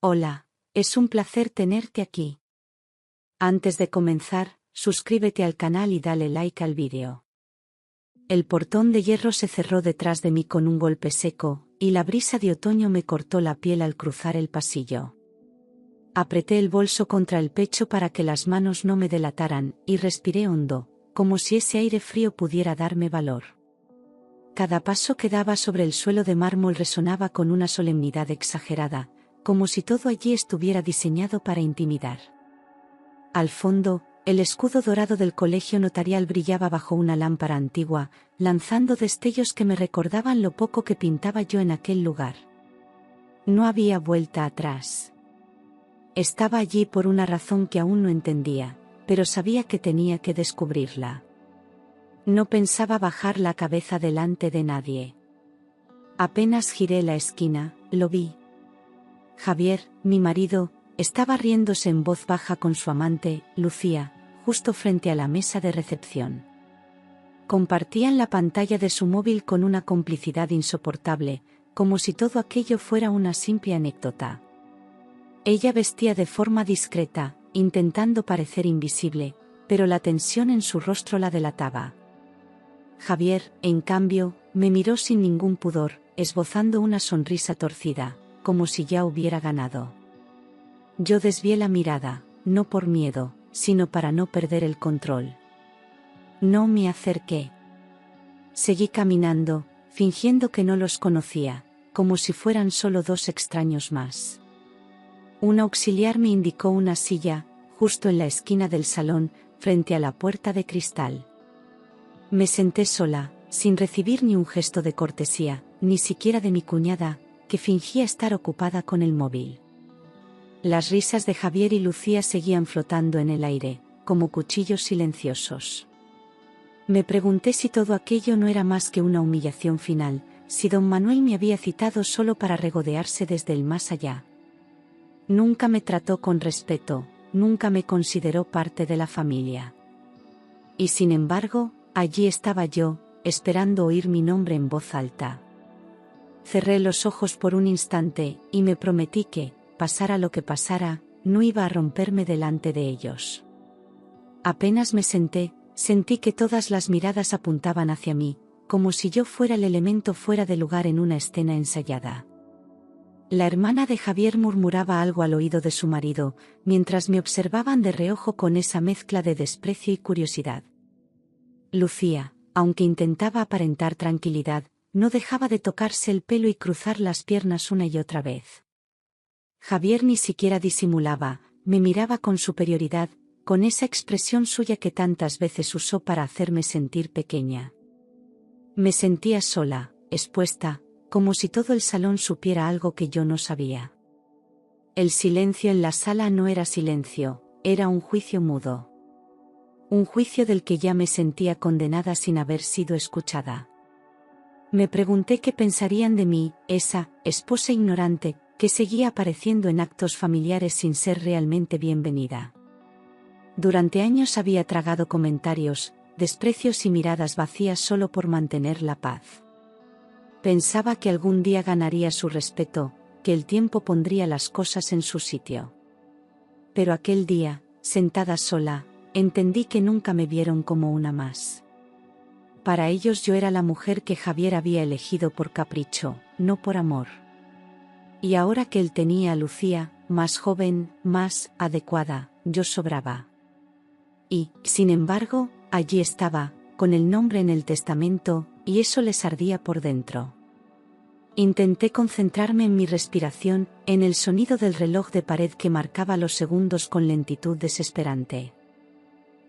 Hola, es un placer tenerte aquí. Antes de comenzar, suscríbete al canal y dale like al vídeo. El portón de hierro se cerró detrás de mí con un golpe seco, y la brisa de otoño me cortó la piel al cruzar el pasillo. Apreté el bolso contra el pecho para que las manos no me delataran, y respiré hondo, como si ese aire frío pudiera darme valor. Cada paso que daba sobre el suelo de mármol resonaba con una solemnidad exagerada, como si todo allí estuviera diseñado para intimidar. Al fondo, el escudo dorado del colegio notarial brillaba bajo una lámpara antigua, lanzando destellos que me recordaban lo poco que pintaba yo en aquel lugar. No había vuelta atrás. Estaba allí por una razón que aún no entendía, pero sabía que tenía que descubrirla. No pensaba bajar la cabeza delante de nadie. Apenas giré la esquina, lo vi. Javier, mi marido, estaba riéndose en voz baja con su amante, Lucía, justo frente a la mesa de recepción. Compartían la pantalla de su móvil con una complicidad insoportable, como si todo aquello fuera una simple anécdota. Ella vestía de forma discreta, intentando parecer invisible, pero la tensión en su rostro la delataba. Javier, en cambio, me miró sin ningún pudor, esbozando una sonrisa torcida, como si ya hubiera ganado. Yo desvié la mirada, no por miedo, sino para no perder el control. No me acerqué. Seguí caminando, fingiendo que no los conocía, como si fueran solo dos extraños más. Un auxiliar me indicó una silla, justo en la esquina del salón, frente a la puerta de cristal. Me senté sola, sin recibir ni un gesto de cortesía, ni siquiera de mi cuñada, que fingía estar ocupada con el móvil. Las risas de Javier y Lucía seguían flotando en el aire, como cuchillos silenciosos. Me pregunté si todo aquello no era más que una humillación final, si don Manuel me había citado solo para regodearse desde el más allá. Nunca me trató con respeto, nunca me consideró parte de la familia. Y sin embargo, allí estaba yo, esperando oír mi nombre en voz alta. Cerré los ojos por un instante, y me prometí que, pasara lo que pasara, no iba a romperme delante de ellos. Apenas me senté, sentí que todas las miradas apuntaban hacia mí, como si yo fuera el elemento fuera de lugar en una escena ensayada. La hermana de Javier murmuraba algo al oído de su marido, mientras me observaban de reojo con esa mezcla de desprecio y curiosidad. Lucía, aunque intentaba aparentar tranquilidad, no dejaba de tocarse el pelo y cruzar las piernas una y otra vez. Javier ni siquiera disimulaba, me miraba con superioridad, con esa expresión suya que tantas veces usó para hacerme sentir pequeña. Me sentía sola, expuesta, como si todo el salón supiera algo que yo no sabía. El silencio en la sala no era silencio, era un juicio mudo. Un juicio del que ya me sentía condenada sin haber sido escuchada. Me pregunté qué pensarían de mí, esa esposa ignorante, que seguía apareciendo en actos familiares sin ser realmente bienvenida. Durante años había tragado comentarios, desprecios y miradas vacías solo por mantener la paz. Pensaba que algún día ganaría su respeto, que el tiempo pondría las cosas en su sitio. Pero aquel día, sentada sola, entendí que nunca me vieron como una más. Para ellos yo era la mujer que Javier había elegido por capricho, no por amor. Y ahora que él tenía a Lucía, más joven, más adecuada, yo sobraba. Y, sin embargo, allí estaba, con el nombre en el testamento, y eso les ardía por dentro. Intenté concentrarme en mi respiración, en el sonido del reloj de pared que marcaba los segundos con lentitud desesperante.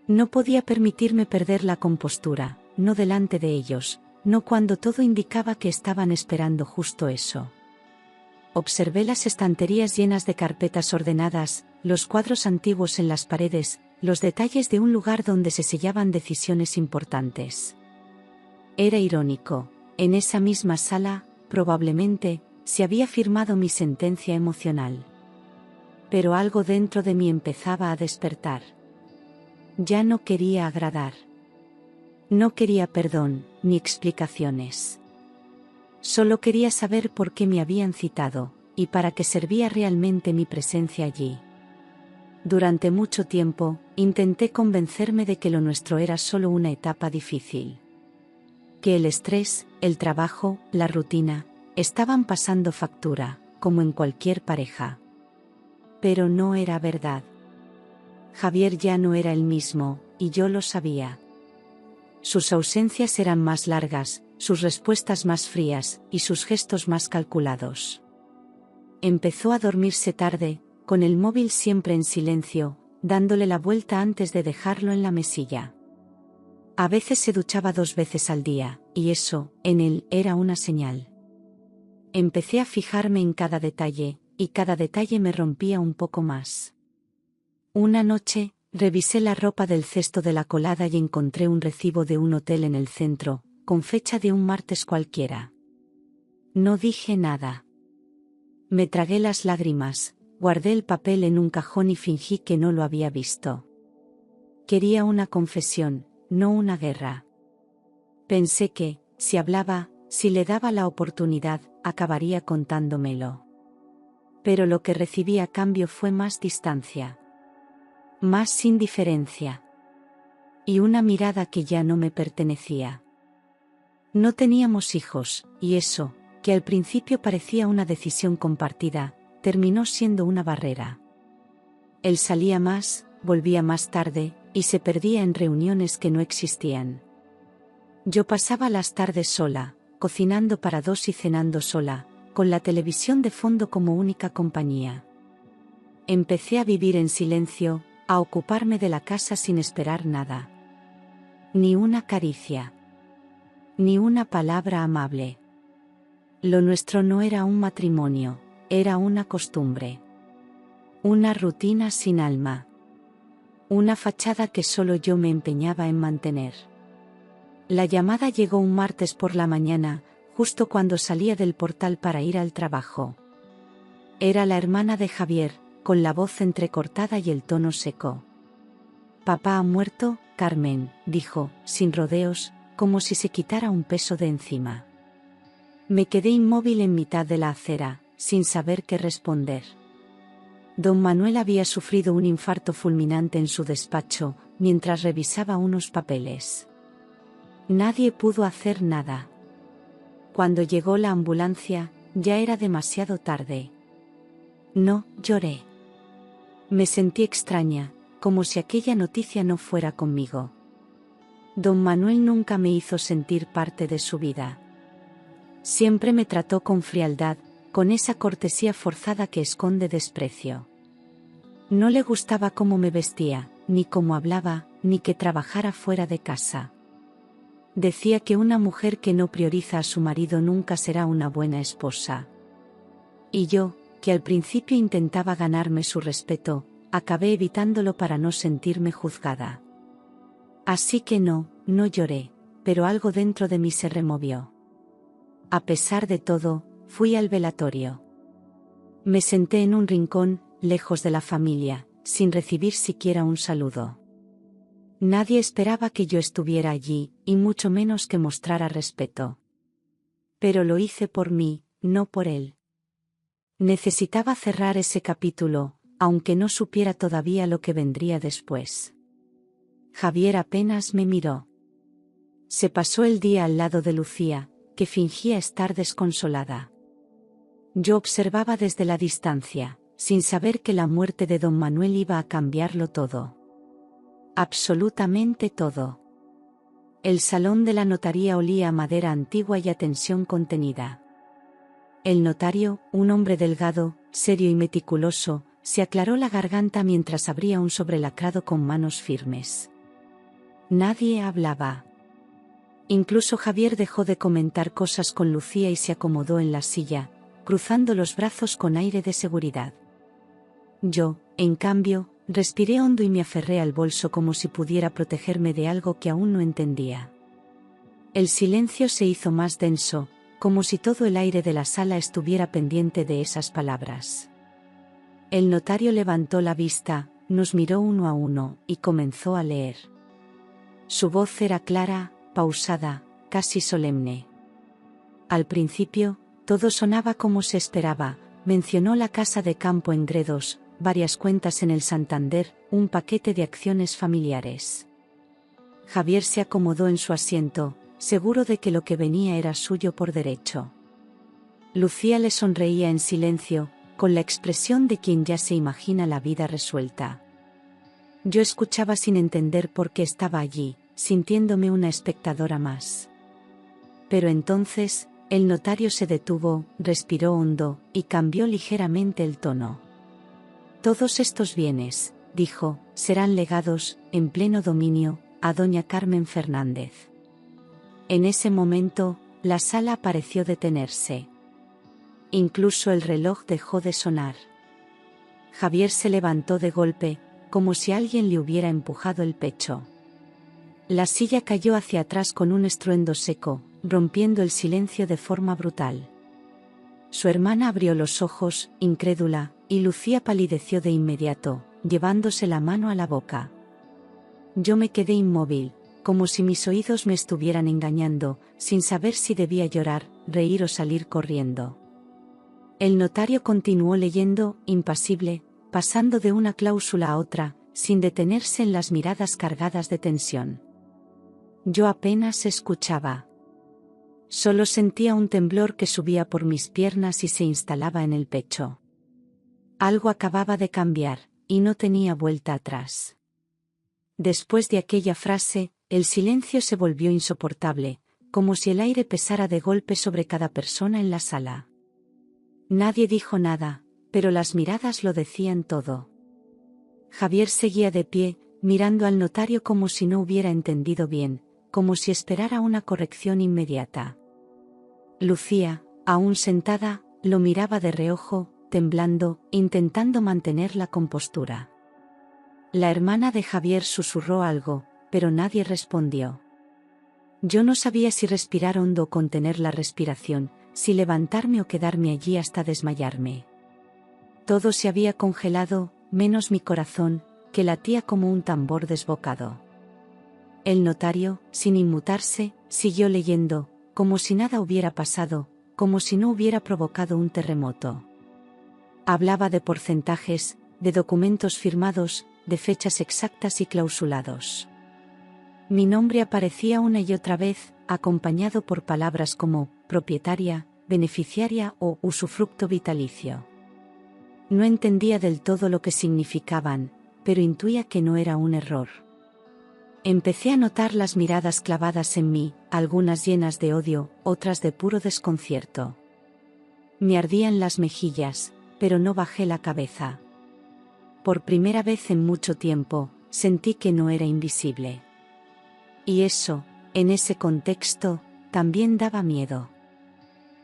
No podía permitirme perder la compostura, no delante de ellos, no cuando todo indicaba que estaban esperando justo eso. Observé las estanterías llenas de carpetas ordenadas, los cuadros antiguos en las paredes, los detalles de un lugar donde se sellaban decisiones importantes. Era irónico, en esa misma sala, probablemente, se había firmado mi sentencia emocional. Pero algo dentro de mí empezaba a despertar. Ya no quería agradar. No quería perdón, ni explicaciones. Solo quería saber por qué me habían citado, y para qué servía realmente mi presencia allí. Durante mucho tiempo, intenté convencerme de que lo nuestro era solo una etapa difícil. Que el estrés, el trabajo, la rutina, estaban pasando factura, como en cualquier pareja. Pero no era verdad. Javier ya no era el mismo, y yo lo sabía. Sus ausencias eran más largas, sus respuestas más frías, y sus gestos más calculados. Empezó a dormirse tarde, con el móvil siempre en silencio, dándole la vuelta antes de dejarlo en la mesilla. A veces se duchaba 2 veces al día, y eso, en él, era una señal. Empecé a fijarme en cada detalle, y cada detalle me rompía un poco más. Una noche, revisé la ropa del cesto de la colada y encontré un recibo de un hotel en el centro, con fecha de un martes cualquiera. No dije nada. Me tragué las lágrimas, guardé el papel en un cajón y fingí que no lo había visto. Quería una confesión, no una guerra. Pensé que, si hablaba, si le daba la oportunidad, acabaría contándomelo. Pero lo que recibí a cambio fue más distancia. Más indiferencia. Y una mirada que ya no me pertenecía. No teníamos hijos, y eso, que al principio parecía una decisión compartida, terminó siendo una barrera. Él salía más, volvía más tarde, y se perdía en reuniones que no existían. Yo pasaba las tardes sola, cocinando para 2 y cenando sola, con la televisión de fondo como única compañía. Empecé a vivir en silencio, a ocuparme de la casa sin esperar nada. Ni una caricia. Ni una palabra amable. Lo nuestro no era un matrimonio, era una costumbre. Una rutina sin alma. Una fachada que solo yo me empeñaba en mantener. La llamada llegó un martes por la mañana, justo cuando salía del portal para ir al trabajo. Era la hermana de Javier, con la voz entrecortada y el tono seco. «Papá ha muerto, Carmen», dijo, sin rodeos, como si se quitara un peso de encima. Me quedé inmóvil en mitad de la acera, sin saber qué responder. Don Manuel había sufrido un infarto fulminante en su despacho, mientras revisaba unos papeles. Nadie pudo hacer nada. Cuando llegó la ambulancia, ya era demasiado tarde. No, lloré. Me sentí extraña, como si aquella noticia no fuera conmigo. Don Manuel nunca me hizo sentir parte de su vida. Siempre me trató con frialdad, con esa cortesía forzada que esconde desprecio. No le gustaba cómo me vestía, ni cómo hablaba, ni que trabajara fuera de casa. Decía que una mujer que no prioriza a su marido nunca será una buena esposa. Y yo, que al principio intentaba ganarme su respeto, acabé evitándolo para no sentirme juzgada. Así que no lloré, pero algo dentro de mí se removió. A pesar de todo, fui al velatorio. Me senté en un rincón, lejos de la familia, sin recibir siquiera un saludo. Nadie esperaba que yo estuviera allí, y mucho menos que mostrara respeto. Pero lo hice por mí, no por él. Necesitaba cerrar ese capítulo, aunque no supiera todavía lo que vendría después. Javier apenas me miró. Se pasó el día al lado de Lucía, que fingía estar desconsolada. Yo observaba desde la distancia, sin saber que la muerte de don Manuel iba a cambiarlo todo. Absolutamente todo. El salón de la notaría olía a madera antigua y a tensión contenida. El notario, un hombre delgado, serio y meticuloso, se aclaró la garganta mientras abría un sobrelacrado con manos firmes. Nadie hablaba. Incluso Javier dejó de comentar cosas con Lucía y se acomodó en la silla, cruzando los brazos con aire de seguridad. Yo, en cambio, respiré hondo y me aferré al bolso como si pudiera protegerme de algo que aún no entendía. El silencio se hizo más denso, como si todo el aire de la sala estuviera pendiente de esas palabras. El notario levantó la vista, nos miró uno a uno, y comenzó a leer. Su voz era clara, pausada, casi solemne. Al principio, todo sonaba como se esperaba, mencionó la casa de campo en Gredos, varias cuentas en el Santander, un paquete de acciones familiares. Javier se acomodó en su asiento, seguro de que lo que venía era suyo por derecho. Lucía le sonreía en silencio, con la expresión de quien ya se imagina la vida resuelta. Yo escuchaba sin entender por qué estaba allí, sintiéndome una espectadora más. Pero entonces, el notario se detuvo, respiró hondo, y cambió ligeramente el tono. Todos estos bienes, dijo, serán legados, en pleno dominio, a doña Carmen Fernández. En ese momento, la sala pareció detenerse. Incluso el reloj dejó de sonar. Javier se levantó de golpe, como si alguien le hubiera empujado el pecho. La silla cayó hacia atrás con un estruendo seco, rompiendo el silencio de forma brutal. Su hermana abrió los ojos, incrédula, y Lucía palideció de inmediato, llevándose la mano a la boca. Yo me quedé inmóvil, como si mis oídos me estuvieran engañando, sin saber si debía llorar, reír o salir corriendo. El notario continuó leyendo, impasible, pasando de una cláusula a otra, sin detenerse en las miradas cargadas de tensión. Yo apenas escuchaba. Solo sentía un temblor que subía por mis piernas y se instalaba en el pecho. Algo acababa de cambiar, y no tenía vuelta atrás. Después de aquella frase, el silencio se volvió insoportable, como si el aire pesara de golpe sobre cada persona en la sala. Nadie dijo nada, pero las miradas lo decían todo. Javier seguía de pie, mirando al notario como si no hubiera entendido bien, como si esperara una corrección inmediata. Lucía, aún sentada, lo miraba de reojo, temblando, intentando mantener la compostura. La hermana de Javier susurró algo, pero nadie respondió. Yo no sabía si respirar hondo o contener la respiración, si levantarme o quedarme allí hasta desmayarme. Todo se había congelado, menos mi corazón, que latía como un tambor desbocado. El notario, sin inmutarse, siguió leyendo, como si nada hubiera pasado, como si no hubiera provocado un terremoto. Hablaba de porcentajes, de documentos firmados, de fechas exactas y clausulados. Mi nombre aparecía una y otra vez, acompañado por palabras como propietaria, beneficiaria o usufructo vitalicio. No entendía del todo lo que significaban, pero intuía que no era un error. Empecé a notar las miradas clavadas en mí, algunas llenas de odio, otras de puro desconcierto. Me ardían las mejillas, pero no bajé la cabeza. Por primera vez en mucho tiempo, sentí que no era invisible. Y eso, en ese contexto, también daba miedo.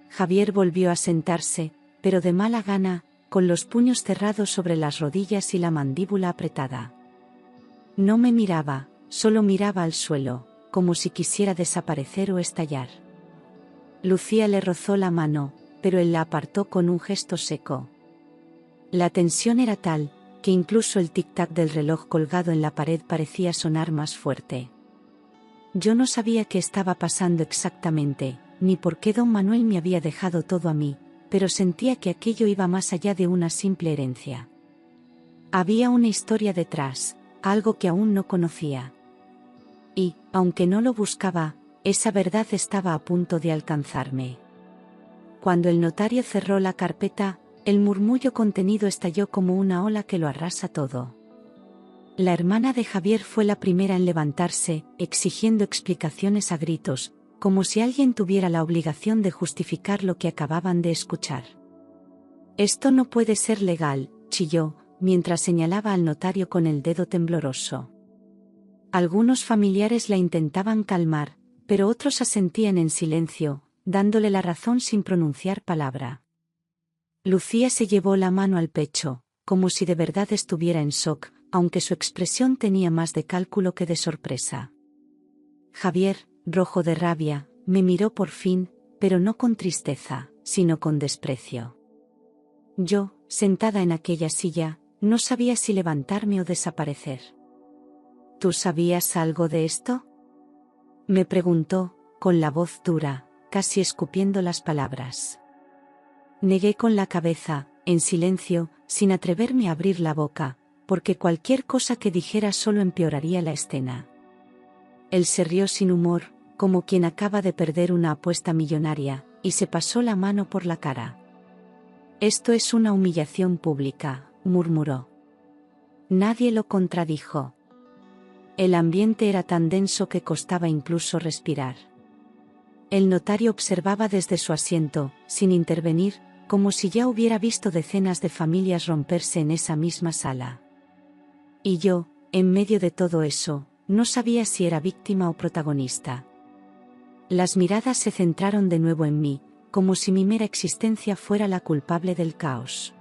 Javier volvió a sentarse, pero de mala gana, con los puños cerrados sobre las rodillas y la mandíbula apretada. No me miraba, solo miraba al suelo, como si quisiera desaparecer o estallar. Lucía le rozó la mano, pero él la apartó con un gesto seco. La tensión era tal, que incluso el tic-tac del reloj colgado en la pared parecía sonar más fuerte. Yo no sabía qué estaba pasando exactamente, ni por qué don Manuel me había dejado todo a mí, pero sentía que aquello iba más allá de una simple herencia. Había una historia detrás, algo que aún no conocía. Y, aunque no lo buscaba, esa verdad estaba a punto de alcanzarme. Cuando el notario cerró la carpeta, el murmullo contenido estalló como una ola que lo arrasa todo. La hermana de Javier fue la primera en levantarse, exigiendo explicaciones a gritos, como si alguien tuviera la obligación de justificar lo que acababan de escuchar. Esto no puede ser legal, chilló, mientras señalaba al notario con el dedo tembloroso. Algunos familiares la intentaban calmar, pero otros asentían en silencio, dándole la razón sin pronunciar palabra. Lucía se llevó la mano al pecho, como si de verdad estuviera en shock, aunque su expresión tenía más de cálculo que de sorpresa. Javier, rojo de rabia, me miró por fin, pero no con tristeza, sino con desprecio. Yo, sentada en aquella silla, no sabía si levantarme o desaparecer. ¿Tú sabías algo de esto?, me preguntó, con la voz dura, casi escupiendo las palabras. Negué con la cabeza, en silencio, sin atreverme a abrir la boca, porque cualquier cosa que dijera solo empeoraría la escena. Él se rió sin humor, como quien acaba de perder una apuesta millonaria, y se pasó la mano por la cara. «Esto es una humillación pública», murmuró. Nadie lo contradijo. El ambiente era tan denso que costaba incluso respirar. El notario observaba desde su asiento, sin intervenir, como si ya hubiera visto decenas de familias romperse en esa misma sala. Y yo, en medio de todo eso, no sabía si era víctima o protagonista. Las miradas se centraron de nuevo en mí, como si mi mera existencia fuera la culpable del caos.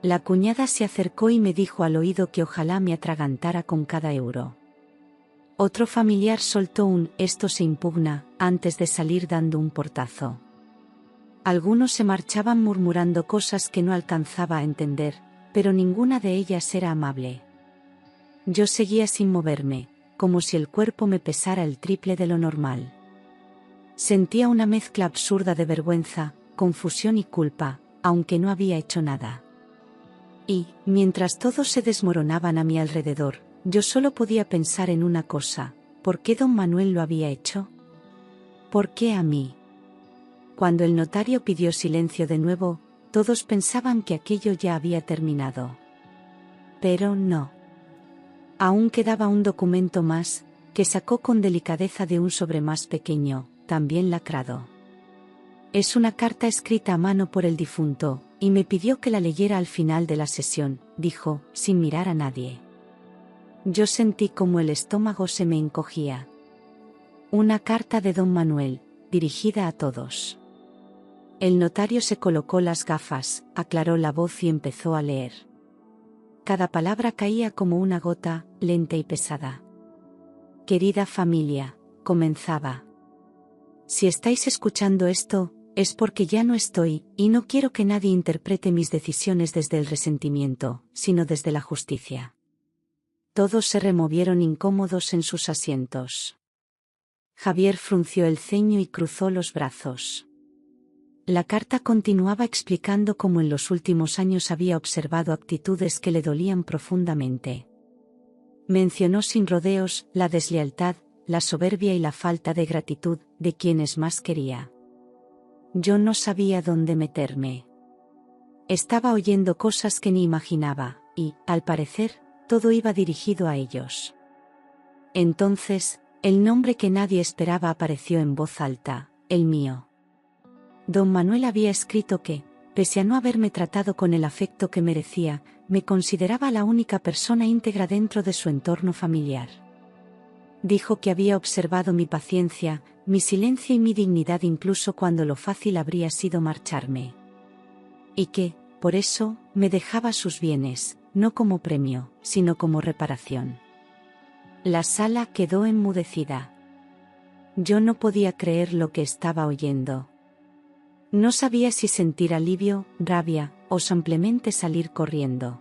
La cuñada se acercó y me dijo al oído que ojalá me atragantara con cada euro. Otro familiar soltó un «esto se impugna» antes de salir dando un portazo. Algunos se marchaban murmurando cosas que no alcanzaba a entender, pero ninguna de ellas era amable. Yo seguía sin moverme, como si el cuerpo me pesara el triple de lo normal. Sentía una mezcla absurda de vergüenza, confusión y culpa, aunque no había hecho nada. Y, mientras todos se desmoronaban a mi alrededor, yo solo podía pensar en una cosa: ¿por qué don Manuel lo había hecho? ¿Por qué a mí? Cuando el notario pidió silencio de nuevo, todos pensaban que aquello ya había terminado. Pero no. Aún quedaba un documento más, que sacó con delicadeza de un sobre más pequeño, también lacrado. Es una carta escrita a mano por el difunto, y me pidió que la leyera al final de la sesión, dijo, sin mirar a nadie. Yo sentí como el estómago se me encogía. Una carta de don Manuel, dirigida a todos. El notario se colocó las gafas, aclaró la voz y empezó a leer. Cada palabra caía como una gota, lenta y pesada. Querida familia, comenzaba. Si estáis escuchando esto, es porque ya no estoy, y no quiero que nadie interprete mis decisiones desde el resentimiento, sino desde la justicia. Todos se removieron incómodos en sus asientos. Javier frunció el ceño y cruzó los brazos. La carta continuaba explicando cómo en los últimos años había observado actitudes que le dolían profundamente. Mencionó sin rodeos la deslealtad, la soberbia y la falta de gratitud de quienes más quería. Yo no sabía dónde meterme. Estaba oyendo cosas que ni imaginaba, y, al parecer, todo iba dirigido a ellos. Entonces, el nombre que nadie esperaba apareció en voz alta, el mío. Don Manuel había escrito que, pese a no haberme tratado con el afecto que merecía, me consideraba la única persona íntegra dentro de su entorno familiar. Dijo que había observado mi paciencia, mi silencio y mi dignidad incluso cuando lo fácil habría sido marcharme. Y que, por eso, me dejaba sus bienes, no como premio, sino como reparación. La sala quedó enmudecida. Yo no podía creer lo que estaba oyendo. No sabía si sentir alivio, rabia, o simplemente salir corriendo.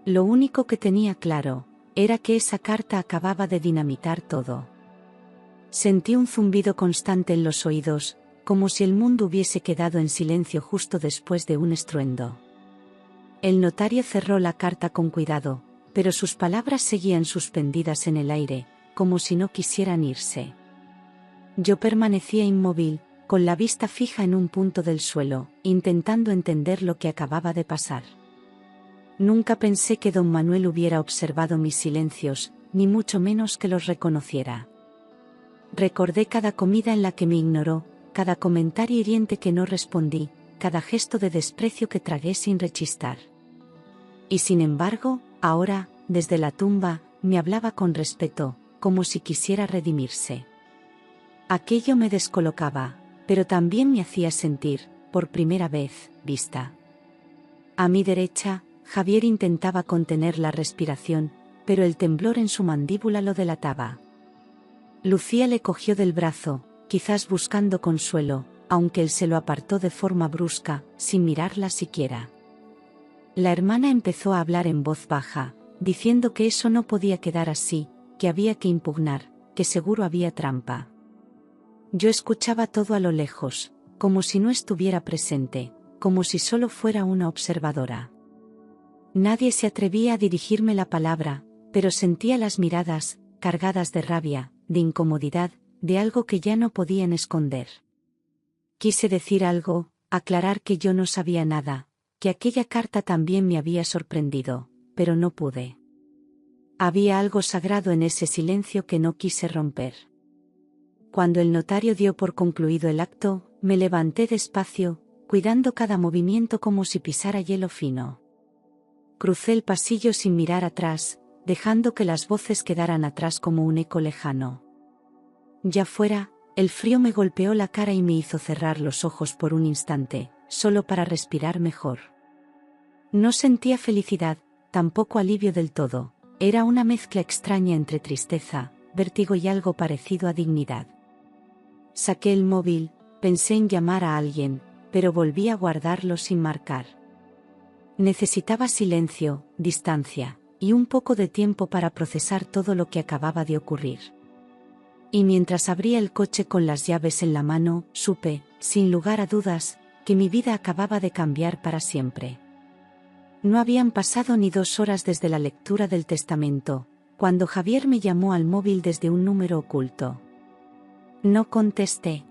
Lo único que tenía claro, era que esa carta acababa de dinamitar todo. Sentí un zumbido constante en los oídos, como si el mundo hubiese quedado en silencio justo después de un estruendo. El notario cerró la carta con cuidado, pero sus palabras seguían suspendidas en el aire, como si no quisieran irse. Yo permanecía inmóvil, con la vista fija en un punto del suelo, intentando entender lo que acababa de pasar. Nunca pensé que don Manuel hubiera observado mis silencios, ni mucho menos que los reconociera. Recordé cada comida en la que me ignoró, cada comentario hiriente que no respondí, cada gesto de desprecio que tragué sin rechistar. Y sin embargo, ahora, desde la tumba, me hablaba con respeto, como si quisiera redimirse. Aquello me descolocaba, pero también me hacía sentir, por primera vez, vista. A mi derecha, Javier intentaba contener la respiración, pero el temblor en su mandíbula lo delataba. Lucía le cogió del brazo, quizás buscando consuelo, aunque él se lo apartó de forma brusca, sin mirarla siquiera. La hermana empezó a hablar en voz baja, diciendo que eso no podía quedar así, que había que impugnar, que seguro había trampa. Yo escuchaba todo a lo lejos, como si no estuviera presente, como si solo fuera una observadora. Nadie se atrevía a dirigirme la palabra, pero sentía las miradas, cargadas de rabia, de incomodidad, de algo que ya no podían esconder. Quise decir algo, aclarar que yo no sabía nada, que aquella carta también me había sorprendido, pero no pude. Había algo sagrado en ese silencio que no quise romper. Cuando el notario dio por concluido el acto, me levanté despacio, cuidando cada movimiento como si pisara hielo fino. Crucé el pasillo sin mirar atrás, dejando que las voces quedaran atrás como un eco lejano. Ya fuera, el frío me golpeó la cara y me hizo cerrar los ojos por un instante, solo para respirar mejor. No sentía felicidad, tampoco alivio del todo, era una mezcla extraña entre tristeza, vértigo y algo parecido a dignidad. Saqué el móvil, pensé en llamar a alguien, pero volví a guardarlo sin marcar. Necesitaba silencio, distancia, y un poco de tiempo para procesar todo lo que acababa de ocurrir. Y mientras abría el coche con las llaves en la mano, supe, sin lugar a dudas, que mi vida acababa de cambiar para siempre. No habían pasado ni 2 horas desde la lectura del testamento, cuando Javier me llamó al móvil desde un número oculto. No contesté.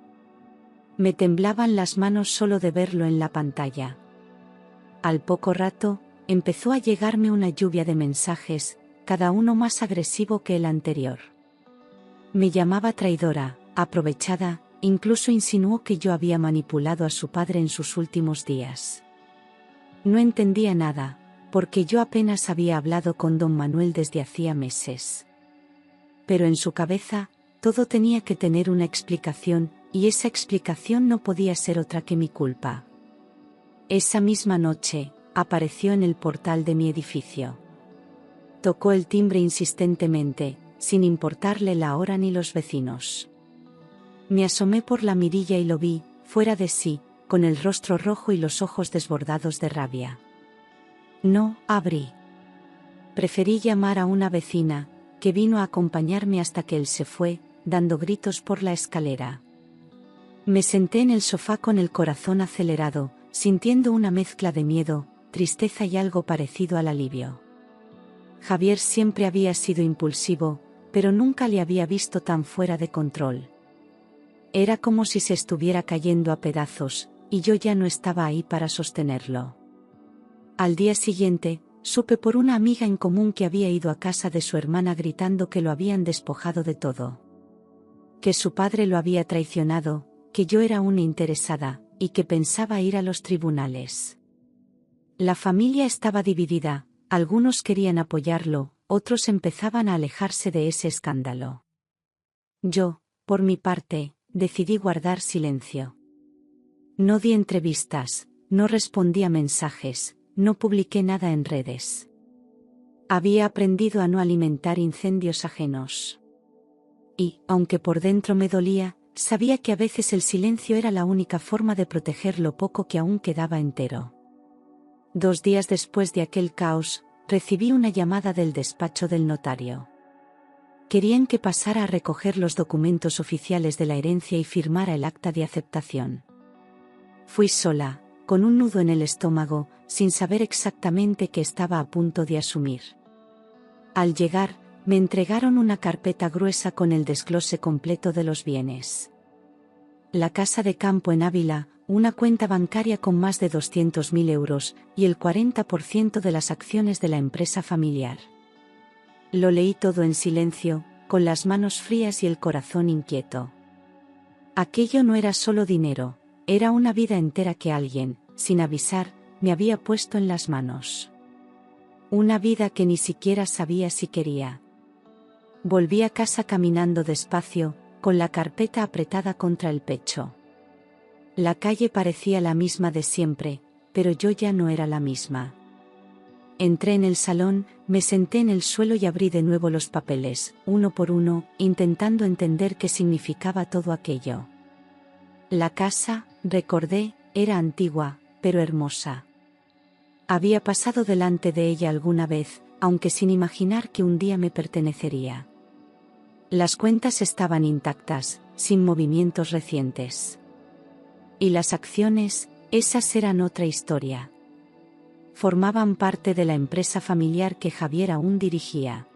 Me temblaban las manos solo de verlo en la pantalla. Al poco rato, empezó a llegarme una lluvia de mensajes, cada uno más agresivo que el anterior. Me llamaba traidora, aprovechada, incluso insinuó que yo había manipulado a su padre en sus últimos días. No entendía nada, porque yo apenas había hablado con don Manuel desde hacía meses. Pero en su cabeza, todo tenía que tener una explicación, y esa explicación no podía ser otra que mi culpa. Esa misma noche, apareció en el portal de mi edificio. Tocó el timbre insistentemente, sin importarle la hora ni los vecinos. Me asomé por la mirilla y lo vi, fuera de sí, con el rostro rojo y los ojos desbordados de rabia. No abrí. Preferí llamar a una vecina, que vino a acompañarme hasta que él se fue, dando gritos por la escalera. Me senté en el sofá con el corazón acelerado, sintiendo una mezcla de miedo, tristeza y algo parecido al alivio. Javier siempre había sido impulsivo, pero nunca le había visto tan fuera de control. Era como si se estuviera cayendo a pedazos, y yo ya no estaba ahí para sostenerlo. Al día siguiente, supe por una amiga en común que había ido a casa de su hermana gritando que lo habían despojado de todo. Que su padre lo había traicionado, que yo era una interesada, y que pensaba ir a los tribunales. La familia estaba dividida, algunos querían apoyarlo, otros empezaban a alejarse de ese escándalo. Yo, por mi parte, decidí guardar silencio. No di entrevistas, no respondí a mensajes, no publiqué nada en redes. Había aprendido a no alimentar incendios ajenos. Y, aunque por dentro me dolía, sabía que a veces el silencio era la única forma de proteger lo poco que aún quedaba entero. 2 días después de aquel caos, recibí una llamada del despacho del notario. Querían que pasara a recoger los documentos oficiales de la herencia y firmara el acta de aceptación. Fui sola, con un nudo en el estómago, sin saber exactamente qué estaba a punto de asumir. Al llegar, me entregaron una carpeta gruesa con el desglose completo de los bienes. La casa de campo en Ávila, una cuenta bancaria con más de 200.000 euros, y el 40% de las acciones de la empresa familiar. Lo leí todo en silencio, con las manos frías y el corazón inquieto. Aquello no era solo dinero, era una vida entera que alguien, sin avisar, me había puesto en las manos. Una vida que ni siquiera sabía si quería. Volví a casa caminando despacio, con la carpeta apretada contra el pecho. La calle parecía la misma de siempre, pero yo ya no era la misma. Entré en el salón, me senté en el suelo y abrí de nuevo los papeles, uno por uno, intentando entender qué significaba todo aquello. La casa, recordé, era antigua, pero hermosa. Había pasado delante de ella alguna vez, aunque sin imaginar que un día me pertenecería. Las cuentas estaban intactas, sin movimientos recientes. Y las acciones, Esas eran otra historia. Formaban parte de la empresa familiar que Javier aún dirigía.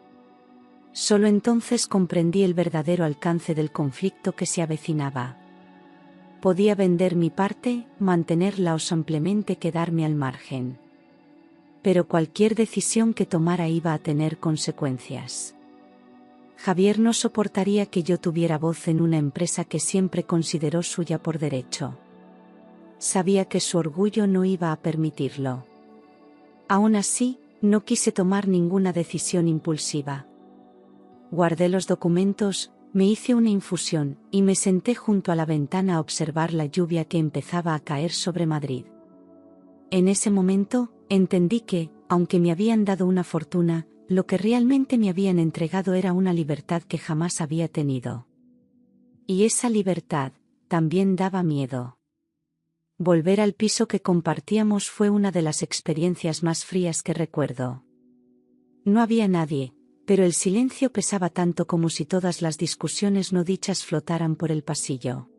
Solo entonces comprendí el verdadero alcance del conflicto que se avecinaba. Podía vender mi parte, mantenerla o simplemente quedarme al margen. Pero cualquier decisión que tomara iba a tener consecuencias. Javier no soportaría que yo tuviera voz en una empresa que siempre consideró suya por derecho. Sabía que su orgullo no iba a permitirlo. Aún así, no quise tomar ninguna decisión impulsiva. Guardé los documentos, me hice una infusión, y me senté junto a la ventana a observar la lluvia que empezaba a caer sobre Madrid. En ese momento, entendí que, aunque me habían dado una fortuna, lo que realmente me habían entregado era una libertad que jamás había tenido. Y esa libertad, también daba miedo. Volver al piso que compartíamos fue una de las experiencias más frías que recuerdo. No había nadie, pero el silencio pesaba tanto como si todas las discusiones no dichas flotaran por el pasillo.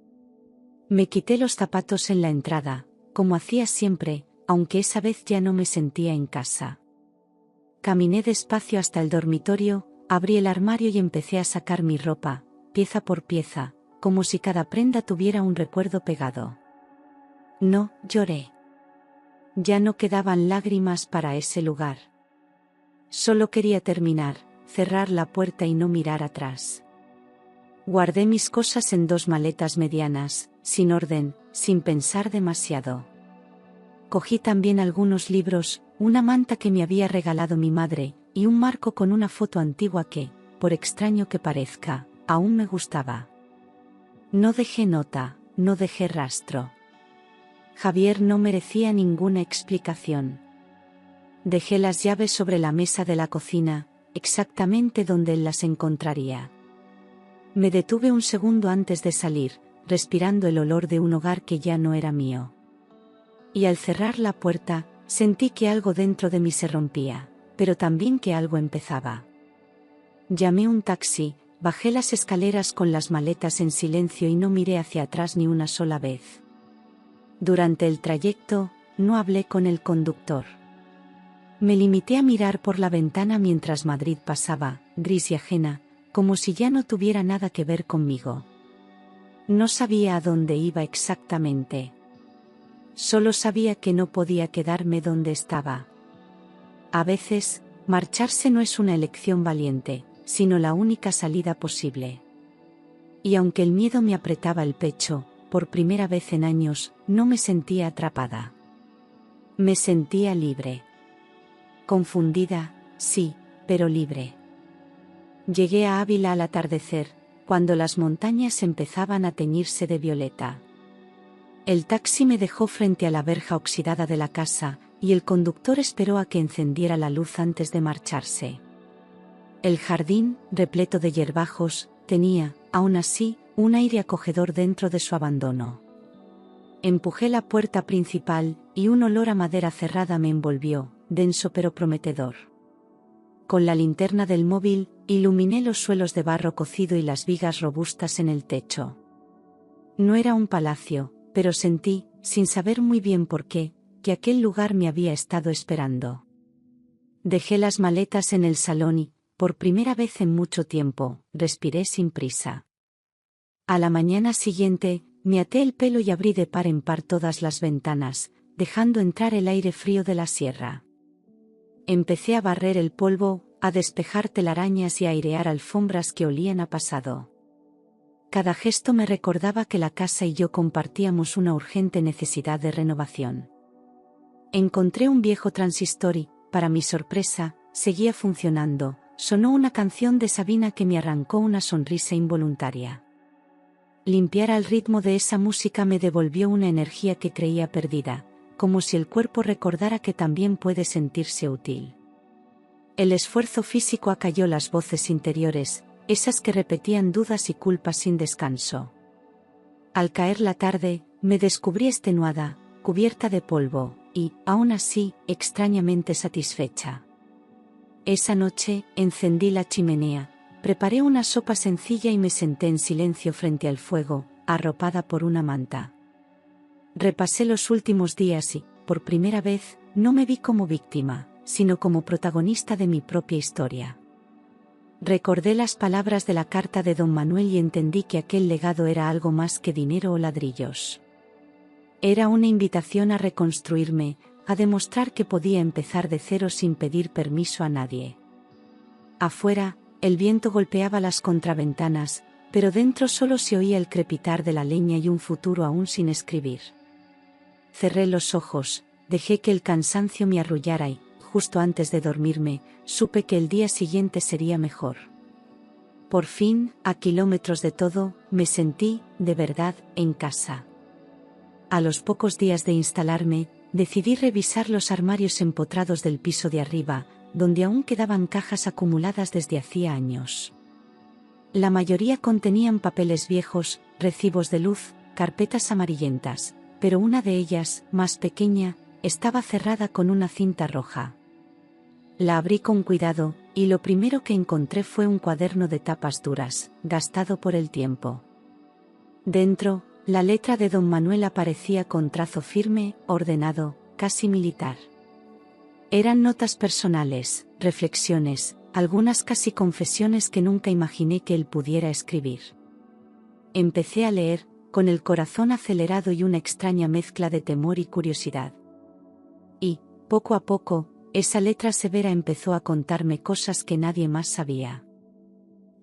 Me quité los zapatos en la entrada, como hacía siempre, aunque esa vez ya no me sentía en casa. Caminé despacio hasta el dormitorio, abrí el armario y empecé a sacar mi ropa, pieza por pieza, como si cada prenda tuviera un recuerdo pegado. No, lloré. Ya no quedaban lágrimas para ese lugar. Solo quería terminar, cerrar la puerta y no mirar atrás. Guardé mis cosas en 2 maletas medianas, sin orden, sin pensar demasiado. Cogí también algunos libros, una manta que me había regalado mi madre, y un marco con una foto antigua que, por extraño que parezca, aún me gustaba. No dejé nota, no dejé rastro. Javier no merecía ninguna explicación. Dejé las llaves sobre la mesa de la cocina, exactamente donde él las encontraría. Me detuve un segundo antes de salir, respirando el olor de un hogar que ya no era mío. Y al cerrar la puerta, sentí que algo dentro de mí se rompía, pero también que algo empezaba. Llamé un taxi, bajé las escaleras con las maletas en silencio y no miré hacia atrás ni una sola vez. Durante el trayecto, no hablé con el conductor. Me limité a mirar por la ventana mientras Madrid pasaba, gris y ajena, como si ya no tuviera nada que ver conmigo. No sabía a dónde iba exactamente. Solo sabía que no podía quedarme donde estaba. A veces, marcharse no es una elección valiente, sino la única salida posible. Y aunque el miedo me apretaba el pecho, por primera vez en años, no me sentía atrapada. Me sentía libre. Confundida, sí, pero libre. Llegué a Ávila al atardecer, cuando las montañas empezaban a teñirse de violeta. El taxi me dejó frente a la verja oxidada de la casa, y el conductor esperó a que encendiera la luz antes de marcharse. El jardín, repleto de hierbajos, tenía, aún así, un aire acogedor dentro de su abandono. Empujé la puerta principal, y un olor a madera cerrada me envolvió, denso pero prometedor. Con la linterna del móvil, iluminé los suelos de barro cocido y las vigas robustas en el techo. No era un palacio, pero sentí, sin saber muy bien por qué, que aquel lugar me había estado esperando. Dejé las maletas en el salón y, por primera vez en mucho tiempo, respiré sin prisa. A la mañana siguiente, me até el pelo y abrí de par en par todas las ventanas, dejando entrar el aire frío de la sierra. Empecé a barrer el polvo, a despejar telarañas y a airear alfombras que olían a pasado. Cada gesto me recordaba que la casa y yo compartíamos una urgente necesidad de renovación. Encontré un viejo transistor y, para mi sorpresa, seguía funcionando. Sonó una canción de Sabina que me arrancó una sonrisa involuntaria. Limpiar al ritmo de esa música me devolvió una energía que creía perdida, como si el cuerpo recordara que también puede sentirse útil. El esfuerzo físico acalló las voces interiores, esas que repetían dudas y culpas sin descanso. Al caer la tarde, me descubrí extenuada, cubierta de polvo, y, aún así, extrañamente satisfecha. Esa noche, encendí la chimenea, preparé una sopa sencilla y me senté en silencio frente al fuego, arropada por una manta. Repasé los últimos días y, por primera vez, no me vi como víctima, sino como protagonista de mi propia historia. Recordé las palabras de la carta de don Manuel y entendí que aquel legado era algo más que dinero o ladrillos. Era una invitación a reconstruirme, a demostrar que podía empezar de cero sin pedir permiso a nadie. Afuera, el viento golpeaba las contraventanas, pero dentro solo se oía el crepitar de la leña y un futuro aún sin escribir. Cerré los ojos, dejé que el cansancio me arrullara y, justo antes de dormirme, supe que el día siguiente sería mejor. Por fin, a kilómetros de todo, me sentí, de verdad, en casa. A los pocos días de instalarme, decidí revisar los armarios empotrados del piso de arriba, donde aún quedaban cajas acumuladas desde hacía años. La mayoría contenían papeles viejos, recibos de luz, carpetas amarillentas, pero una de ellas, más pequeña, estaba cerrada con una cinta roja. La abrí con cuidado, y lo primero que encontré fue un cuaderno de tapas duras, gastado por el tiempo. Dentro, la letra de don Manuel aparecía con trazo firme, ordenado, casi militar. Eran notas personales, reflexiones, algunas casi confesiones que nunca imaginé que él pudiera escribir. Empecé a leer, con el corazón acelerado y una extraña mezcla de temor y curiosidad. Y, poco a poco, esa letra severa empezó a contarme cosas que nadie más sabía.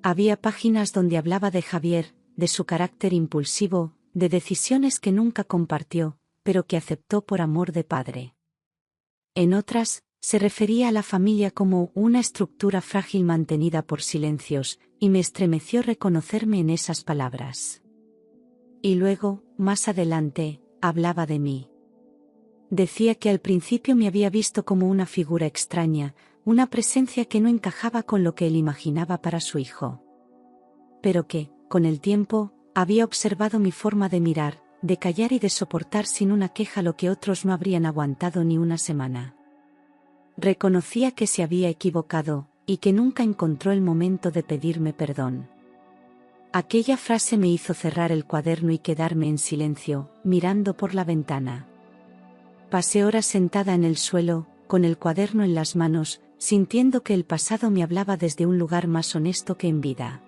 Había páginas donde hablaba de Javier, de su carácter impulsivo, de decisiones que nunca compartió, pero que aceptó por amor de padre. En otras, se refería a la familia como una estructura frágil mantenida por silencios, y me estremeció reconocerme en esas palabras. Y luego, más adelante, hablaba de mí. Decía que al principio me había visto como una figura extraña, una presencia que no encajaba con lo que él imaginaba para su hijo. Pero que, con el tiempo, había observado mi forma de mirar, de callar y de soportar sin una queja lo que otros no habrían aguantado ni una semana. Reconocía que se había equivocado, y que nunca encontró el momento de pedirme perdón. Aquella frase me hizo cerrar el cuaderno y quedarme en silencio, mirando por la ventana. Pasé horas sentada en el suelo, con el cuaderno en las manos, sintiendo que el pasado me hablaba desde un lugar más honesto que en vida.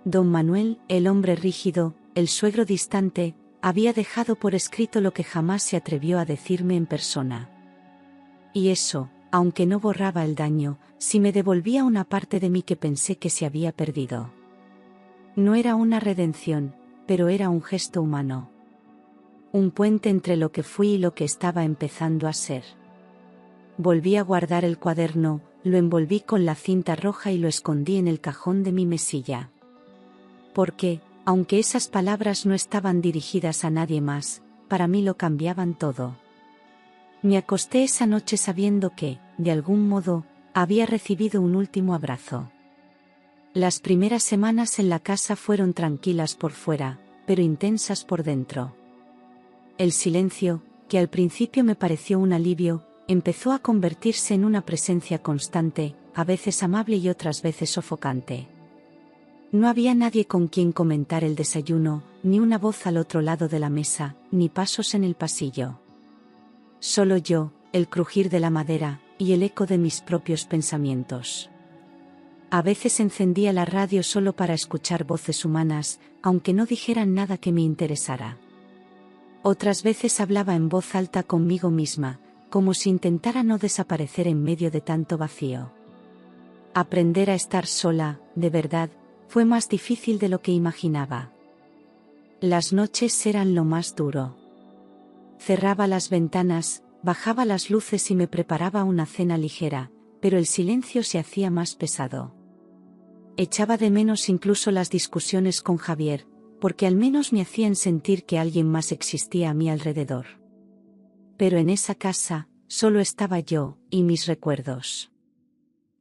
Don Manuel, el hombre rígido, el suegro distante, había dejado por escrito lo que jamás se atrevió a decirme en persona. Y eso, aunque no borraba el daño, sí me devolvía una parte de mí que pensé que se había perdido. No era una redención, pero era un gesto humano. Un puente entre lo que fui y lo que estaba empezando a ser. Volví a guardar el cuaderno, lo envolví con la cinta roja y lo escondí en el cajón de mi mesilla. Porque, aunque esas palabras no estaban dirigidas a nadie más, para mí lo cambiaban todo. Me acosté esa noche sabiendo que, de algún modo, había recibido un último abrazo. Las primeras semanas en la casa fueron tranquilas por fuera, pero intensas por dentro. El silencio, que al principio me pareció un alivio, empezó a convertirse en una presencia constante, a veces amable y otras veces sofocante. No había nadie con quien comentar el desayuno, ni una voz al otro lado de la mesa, ni pasos en el pasillo. Solo yo, el crujir de la madera, y el eco de mis propios pensamientos. A veces encendía la radio solo para escuchar voces humanas, aunque no dijeran nada que me interesara. Otras veces hablaba en voz alta conmigo misma, como si intentara no desaparecer en medio de tanto vacío. Aprender a estar sola, de verdad, fue más difícil de lo que imaginaba. Las noches eran lo más duro. Cerraba las ventanas, bajaba las luces y me preparaba una cena ligera, pero el silencio se hacía más pesado. Echaba de menos incluso las discusiones con Javier, porque al menos me hacían sentir que alguien más existía a mi alrededor. Pero en esa casa, solo estaba yo, y mis recuerdos.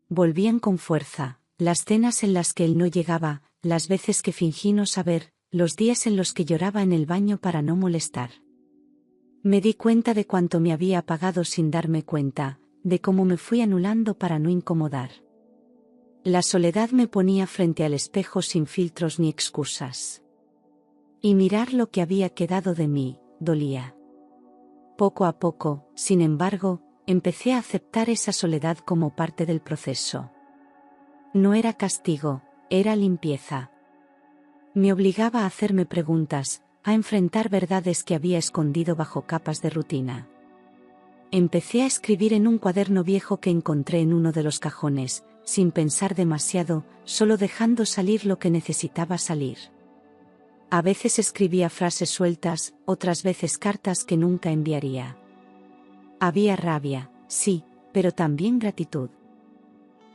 Volvían con fuerza, las cenas en las que él no llegaba, las veces que fingí no saber, los días en los que lloraba en el baño para no molestar. Me di cuenta de cuánto me había apagado sin darme cuenta, de cómo me fui anulando para no incomodar. La soledad me ponía frente al espejo sin filtros ni excusas. Y mirar lo que había quedado de mí, dolía. Poco a poco, sin embargo, empecé a aceptar esa soledad como parte del proceso. No era castigo, era limpieza. Me obligaba a hacerme preguntas, a enfrentar verdades que había escondido bajo capas de rutina. Empecé a escribir en un cuaderno viejo que encontré en uno de los cajones, sin pensar demasiado, solo dejando salir lo que necesitaba salir. A veces escribía frases sueltas, otras veces cartas que nunca enviaría. Había rabia, sí, pero también gratitud.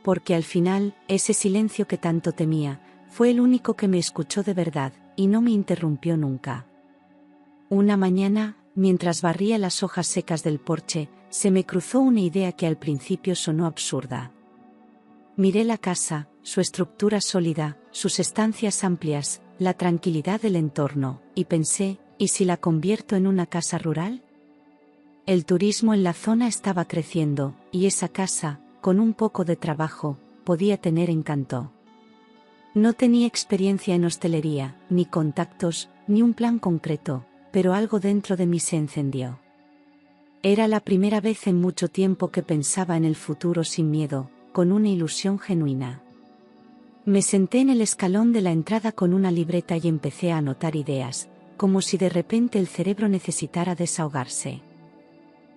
Porque al final, ese silencio que tanto temía, fue el único que me escuchó de verdad, y no me interrumpió nunca. Una mañana, mientras barría las hojas secas del porche, se me cruzó una idea que al principio sonó absurda. Miré la casa, su estructura sólida, sus estancias amplias, la tranquilidad del entorno, y pensé, ¿y si la convierto en una casa rural? El turismo en la zona estaba creciendo, y esa casa, con un poco de trabajo, podía tener encanto. No tenía experiencia en hostelería, ni contactos, ni un plan concreto, pero algo dentro de mí se encendió. Era la primera vez en mucho tiempo que pensaba en el futuro sin miedo, con una ilusión genuina. Me senté en el escalón de la entrada con una libreta y empecé a anotar ideas, como si de repente el cerebro necesitara desahogarse.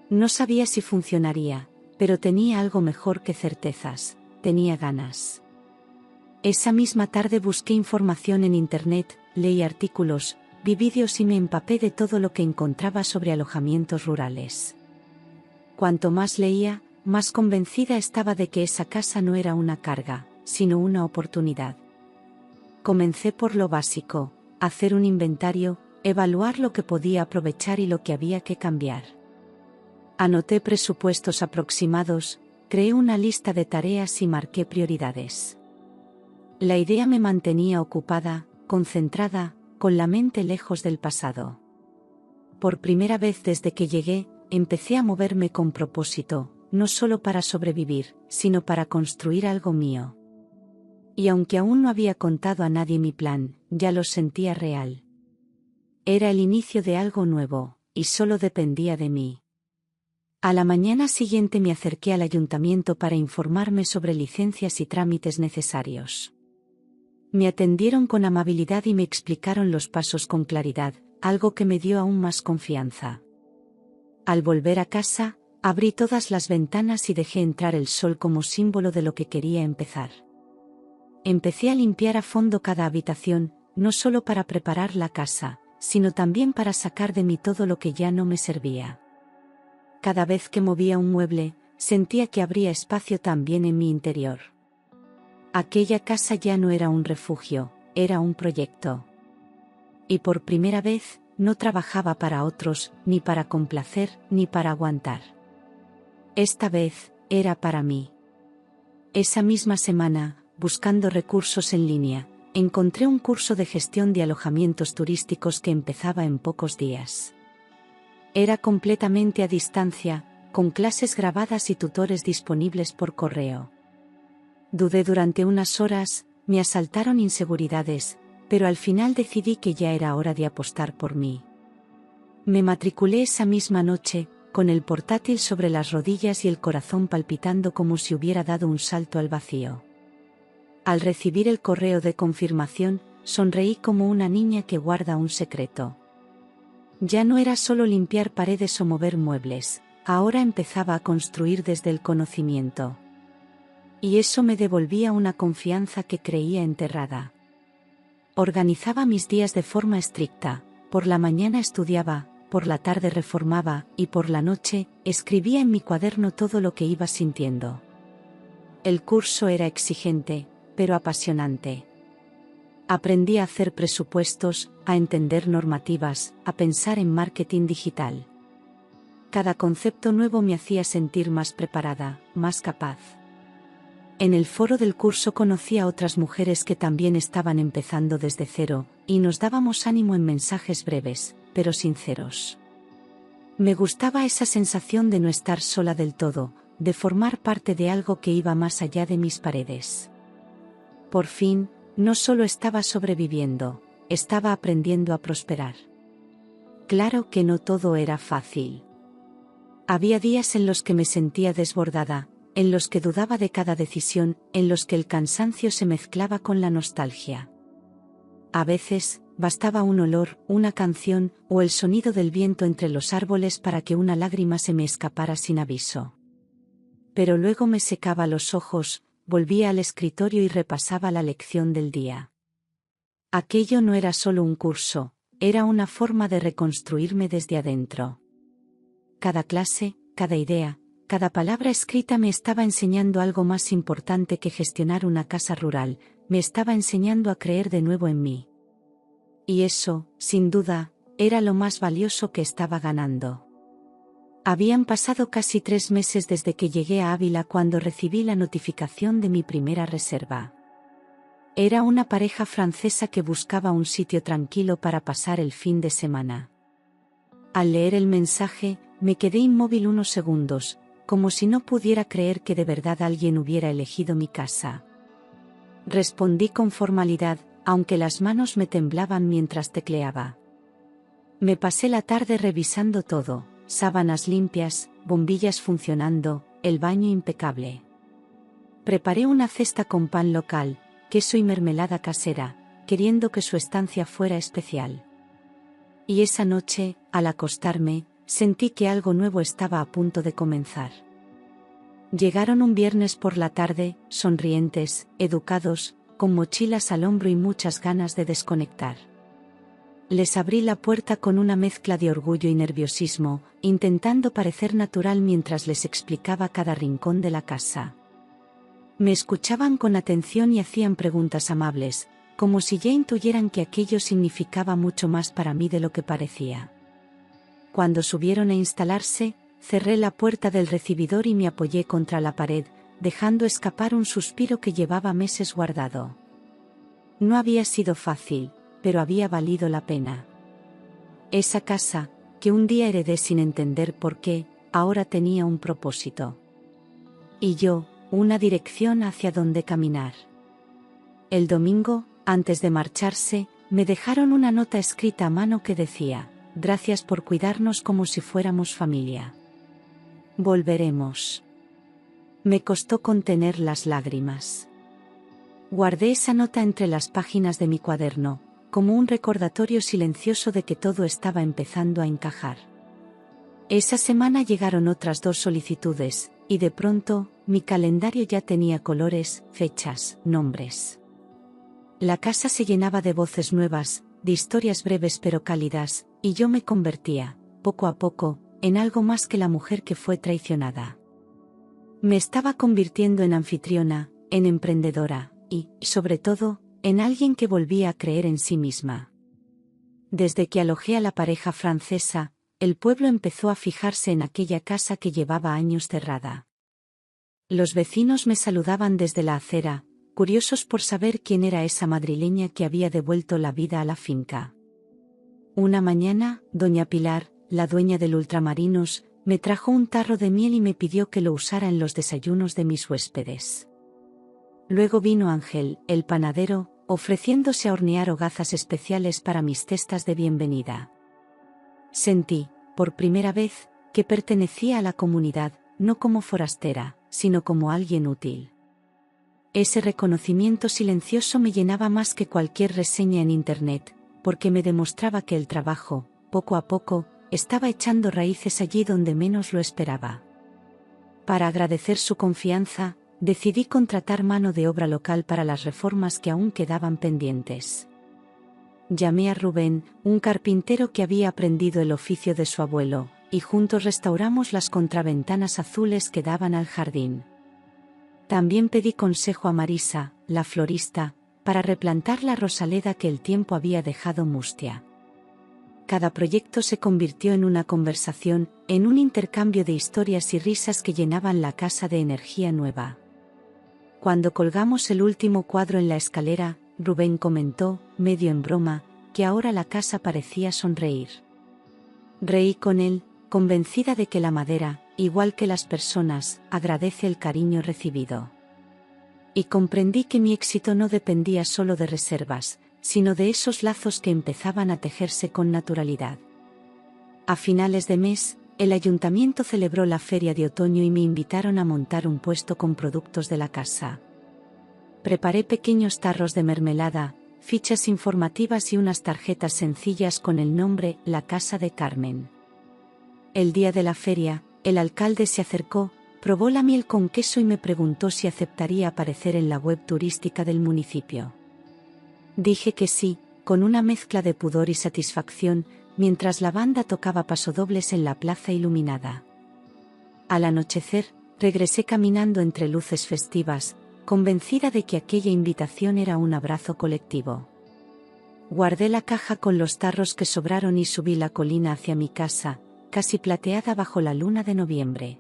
No sabía si funcionaría, pero tenía algo mejor que certezas, tenía ganas. Esa misma tarde busqué información en internet, leí artículos, vi vídeos y me empapé de todo lo que encontraba sobre alojamientos rurales. Cuanto más leía, más convencida estaba de que esa casa no era una carga, sino una oportunidad. Comencé por lo básico, hacer un inventario, evaluar lo que podía aprovechar y lo que había que cambiar. Anoté presupuestos aproximados, creé una lista de tareas y marqué prioridades. La idea me mantenía ocupada, concentrada, con la mente lejos del pasado. Por primera vez desde que llegué, empecé a moverme con propósito, no solo para sobrevivir, sino para construir algo mío. Y aunque aún no había contado a nadie mi plan, ya lo sentía real. Era el inicio de algo nuevo, y solo dependía de mí. A la mañana siguiente me acerqué al ayuntamiento para informarme sobre licencias y trámites necesarios. Me atendieron con amabilidad y me explicaron los pasos con claridad, algo que me dio aún más confianza. Al volver a casa, abrí todas las ventanas y dejé entrar el sol como símbolo de lo que quería empezar. Empecé a limpiar a fondo cada habitación, no solo para preparar la casa, sino también para sacar de mí todo lo que ya no me servía. Cada vez que movía un mueble, sentía que abría espacio también en mi interior. Aquella casa ya no era un refugio, era un proyecto. Y por primera vez, no trabajaba para otros, ni para complacer, ni para aguantar. Esta vez, era para mí. Esa misma semana, buscando recursos en línea, encontré un curso de gestión de alojamientos turísticos que empezaba en pocos días. Era completamente a distancia, con clases grabadas y tutores disponibles por correo. Dudé durante unas horas, me asaltaron inseguridades, pero al final decidí que ya era hora de apostar por mí. Me matriculé esa misma noche, con el portátil sobre las rodillas y el corazón palpitando como si hubiera dado un salto al vacío. Al recibir el correo de confirmación, sonreí como una niña que guarda un secreto. Ya no era solo limpiar paredes o mover muebles, ahora empezaba a construir desde el conocimiento. Y eso me devolvía una confianza que creía enterrada. Organizaba mis días de forma estricta, por la mañana estudiaba, por la tarde reformaba, y por la noche, escribía en mi cuaderno todo lo que iba sintiendo. El curso era exigente, pero apasionante. Aprendí a hacer presupuestos, a entender normativas, a pensar en marketing digital. Cada concepto nuevo me hacía sentir más preparada, más capaz. En el foro del curso conocí a otras mujeres que también estaban empezando desde cero, y nos dábamos ánimo en mensajes breves, pero sinceros. Me gustaba esa sensación de no estar sola del todo, de formar parte de algo que iba más allá de mis paredes. Por fin, no solo estaba sobreviviendo, estaba aprendiendo a prosperar. Claro que no todo era fácil. Había días en los que me sentía desbordada, en los que dudaba de cada decisión, en los que el cansancio se mezclaba con la nostalgia. A veces, bastaba un olor, una canción, o el sonido del viento entre los árboles para que una lágrima se me escapara sin aviso. Pero luego me secaba los ojos, volvía al escritorio y repasaba la lección del día. Aquello no era solo un curso, era una forma de reconstruirme desde adentro. Cada clase, cada idea, cada palabra escrita me estaba enseñando algo más importante que gestionar una casa rural, me estaba enseñando a creer de nuevo en mí. Y eso, sin duda, era lo más valioso que estaba ganando. Habían pasado casi 3 meses desde que llegué a Ávila cuando recibí la notificación de mi primera reserva. Era una pareja francesa que buscaba un sitio tranquilo para pasar el fin de semana. Al leer el mensaje, me quedé inmóvil unos segundos, como si no pudiera creer que de verdad alguien hubiera elegido mi casa. Respondí con formalidad, aunque las manos me temblaban mientras tecleaba. Me pasé la tarde revisando todo, sábanas limpias, bombillas funcionando, el baño impecable. Preparé una cesta con pan local, queso y mermelada casera, queriendo que su estancia fuera especial. Y esa noche, al acostarme, sentí que algo nuevo estaba a punto de comenzar. Llegaron un viernes por la tarde, sonrientes, educados, con mochilas al hombro y muchas ganas de desconectar. Les abrí la puerta con una mezcla de orgullo y nerviosismo, intentando parecer natural mientras les explicaba cada rincón de la casa. Me escuchaban con atención y hacían preguntas amables, como si ya intuyeran que aquello significaba mucho más para mí de lo que parecía. Cuando subieron a instalarse, cerré la puerta del recibidor y me apoyé contra la pared, dejando escapar un suspiro que llevaba meses guardado. No había sido fácil, pero había valido la pena. Esa casa, que un día heredé sin entender por qué, ahora tenía un propósito. Y yo, una dirección hacia donde caminar. El domingo, antes de marcharse, me dejaron una nota escrita a mano que decía: «Gracias por cuidarnos como si fuéramos familia. Volveremos». Me costó contener las lágrimas. Guardé esa nota entre las páginas de mi cuaderno, como un recordatorio silencioso de que todo estaba empezando a encajar. Esa semana llegaron otras 2 solicitudes, y de pronto, mi calendario ya tenía colores, fechas, nombres. La casa se llenaba de voces nuevas, de historias breves pero cálidas, y yo me convertía, poco a poco, en algo más que la mujer que fue traicionada. Me estaba convirtiendo en anfitriona, en emprendedora, y, sobre todo, en alguien que volvía a creer en sí misma. Desde que alojé a la pareja francesa, el pueblo empezó a fijarse en aquella casa que llevaba años cerrada. Los vecinos me saludaban desde la acera, curiosos por saber quién era esa madrileña que había devuelto la vida a la finca. Una mañana, doña Pilar, la dueña del Ultramarinos, me trajo un tarro de miel y me pidió que lo usara en los desayunos de mis huéspedes. Luego vino Ángel, el panadero, ofreciéndose a hornear hogazas especiales para mis cestas de bienvenida. Sentí, por primera vez, que pertenecía a la comunidad, no como forastera, sino como alguien útil. Ese reconocimiento silencioso me llenaba más que cualquier reseña en Internet, porque me demostraba que el trabajo, poco a poco, estaba echando raíces allí donde menos lo esperaba. Para agradecer su confianza, decidí contratar mano de obra local para las reformas que aún quedaban pendientes. Llamé a Rubén, un carpintero que había aprendido el oficio de su abuelo, y juntos restauramos las contraventanas azules que daban al jardín. También pedí consejo a Marisa, la florista, para replantar la rosaleda que el tiempo había dejado mustia. Cada proyecto se convirtió en una conversación, en un intercambio de historias y risas que llenaban la casa de energía nueva. Cuando colgamos el último cuadro en la escalera, Rubén comentó, medio en broma, que ahora la casa parecía sonreír. Reí con él, convencida de que la madera, igual que las personas, agradece el cariño recibido. Y comprendí que mi éxito no dependía solo de reservas, sino de esos lazos que empezaban a tejerse con naturalidad. A finales de mes, el ayuntamiento celebró la feria de otoño y me invitaron a montar un puesto con productos de la casa. Preparé pequeños tarros de mermelada, fichas informativas y unas tarjetas sencillas con el nombre La Casa de Carmen. El día de la feria, el alcalde se acercó, probó la miel con queso y me preguntó si aceptaría aparecer en la web turística del municipio. Dije que sí, con una mezcla de pudor y satisfacción, mientras la banda tocaba pasodobles en la plaza iluminada. Al anochecer, regresé caminando entre luces festivas, convencida de que aquella invitación era un abrazo colectivo. Guardé la caja con los tarros que sobraron y subí la colina hacia mi casa, casi plateada bajo la luna de noviembre.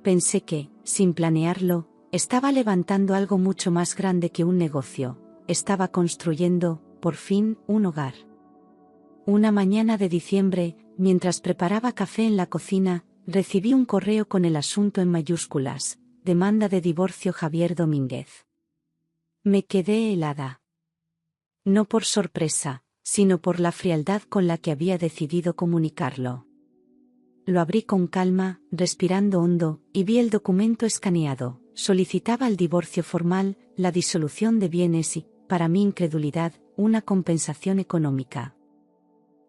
Pensé que, sin planearlo, estaba levantando algo mucho más grande que un negocio, estaba construyendo, por fin, un hogar. Una mañana de diciembre, mientras preparaba café en la cocina, recibí un correo con el asunto en mayúsculas: demanda de divorcio Javier Domínguez. Me quedé helada. No por sorpresa, sino por la frialdad con la que había decidido comunicarlo. Lo abrí con calma, respirando hondo, y vi el documento escaneado. Solicitaba el divorcio formal, la disolución de bienes y, para mi incredulidad, una compensación económica.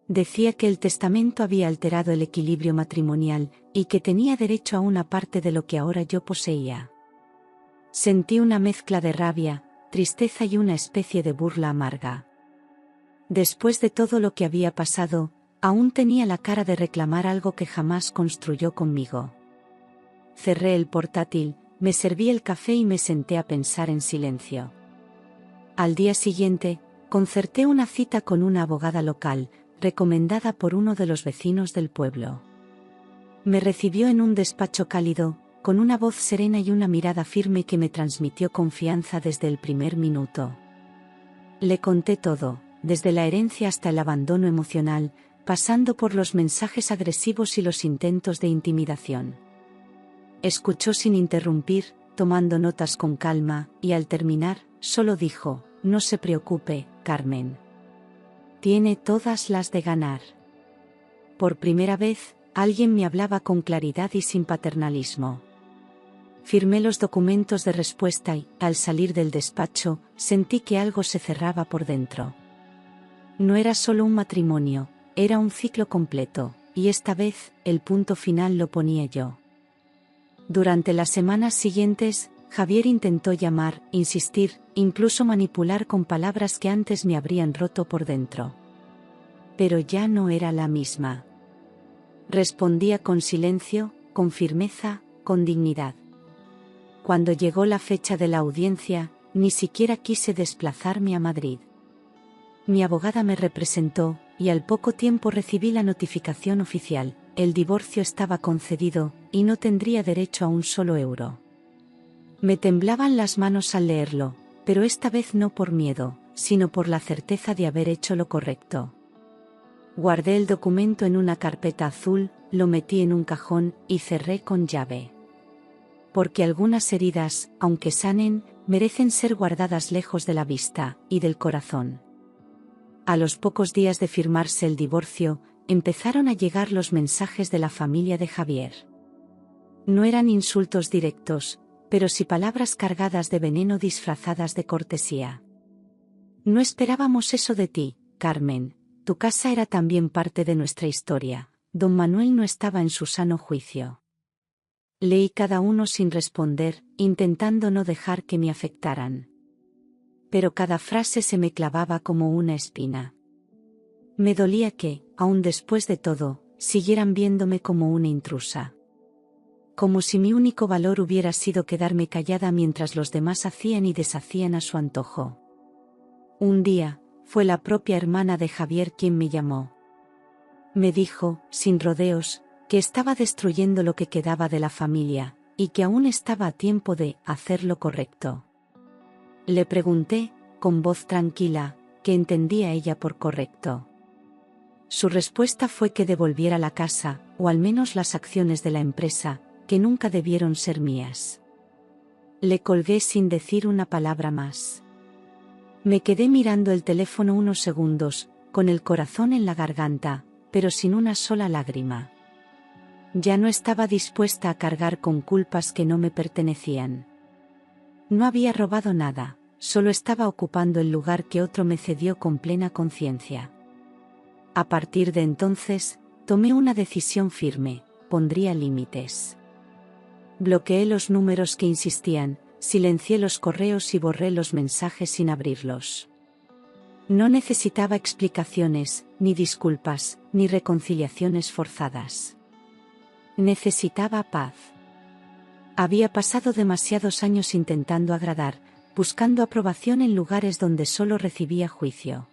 Decía que el testamento había alterado el equilibrio matrimonial, y que tenía derecho a una parte de lo que ahora yo poseía. Sentí una mezcla de rabia, tristeza y una especie de burla amarga. Después de todo lo que había pasado, aún tenía la cara de reclamar algo que jamás construyó conmigo. Cerré el portátil, me serví el café y me senté a pensar en silencio. Al día siguiente, concerté una cita con una abogada local, recomendada por uno de los vecinos del pueblo. Me recibió en un despacho cálido, con una voz serena y una mirada firme que me transmitió confianza desde el primer minuto. Le conté todo, desde la herencia hasta el abandono emocional, pasando por los mensajes agresivos y los intentos de intimidación. Escuchó sin interrumpir, tomando notas con calma, y al terminar, solo dijo: no se preocupe, Carmen. Tiene todas las de ganar. Por primera vez, alguien me hablaba con claridad y sin paternalismo. Firmé los documentos de respuesta y, al salir del despacho, sentí que algo se cerraba por dentro. No era solo un matrimonio, era un ciclo completo, y esta vez, el punto final lo ponía yo. Durante las semanas siguientes, Javier intentó llamar, insistir, incluso manipular con palabras que antes me habrían roto por dentro. Pero ya no era la misma. Respondía con silencio, con firmeza, con dignidad. Cuando llegó la fecha de la audiencia, ni siquiera quise desplazarme a Madrid. Mi abogada me representó, y al poco tiempo recibí la notificación oficial: el divorcio estaba concedido, y no tendría derecho a un solo euro. Me temblaban las manos al leerlo, pero esta vez no por miedo, sino por la certeza de haber hecho lo correcto. Guardé el documento en una carpeta azul, lo metí en un cajón, y cerré con llave. Porque algunas heridas, aunque sanen, merecen ser guardadas lejos de la vista, y del corazón. A los pocos días de firmarse el divorcio, empezaron a llegar los mensajes de la familia de Javier. No eran insultos directos, pero sí palabras cargadas de veneno disfrazadas de cortesía. No esperábamos eso de ti, Carmen. Tu casa era también parte de nuestra historia. Don Manuel no estaba en su sano juicio. Leí cada uno sin responder, intentando no dejar que me afectaran. Pero cada frase se me clavaba como una espina. Me dolía que, aun después de todo, siguieran viéndome como una intrusa. Como si mi único valor hubiera sido quedarme callada mientras los demás hacían y deshacían a su antojo. Un día, fue la propia hermana de Javier quien me llamó. Me dijo, sin rodeos, que estaba destruyendo lo que quedaba de la familia, y que aún estaba a tiempo de hacer lo correcto. Le pregunté, con voz tranquila, qué entendía ella por correcto. Su respuesta fue que devolviera la casa, o al menos las acciones de la empresa, que nunca debieron ser mías. Le colgué sin decir una palabra más. Me quedé mirando el teléfono unos segundos, con el corazón en la garganta, pero sin una sola lágrima. Ya no estaba dispuesta a cargar con culpas que no me pertenecían. No había robado nada, solo estaba ocupando el lugar que otro me cedió con plena conciencia. A partir de entonces, tomé una decisión firme: pondría límites. Bloqueé los números que insistían, silencié los correos y borré los mensajes sin abrirlos. No necesitaba explicaciones, ni disculpas, ni reconciliaciones forzadas. Necesitaba paz. Había pasado demasiados años intentando agradar, buscando aprobación en lugares donde solo recibía juicio.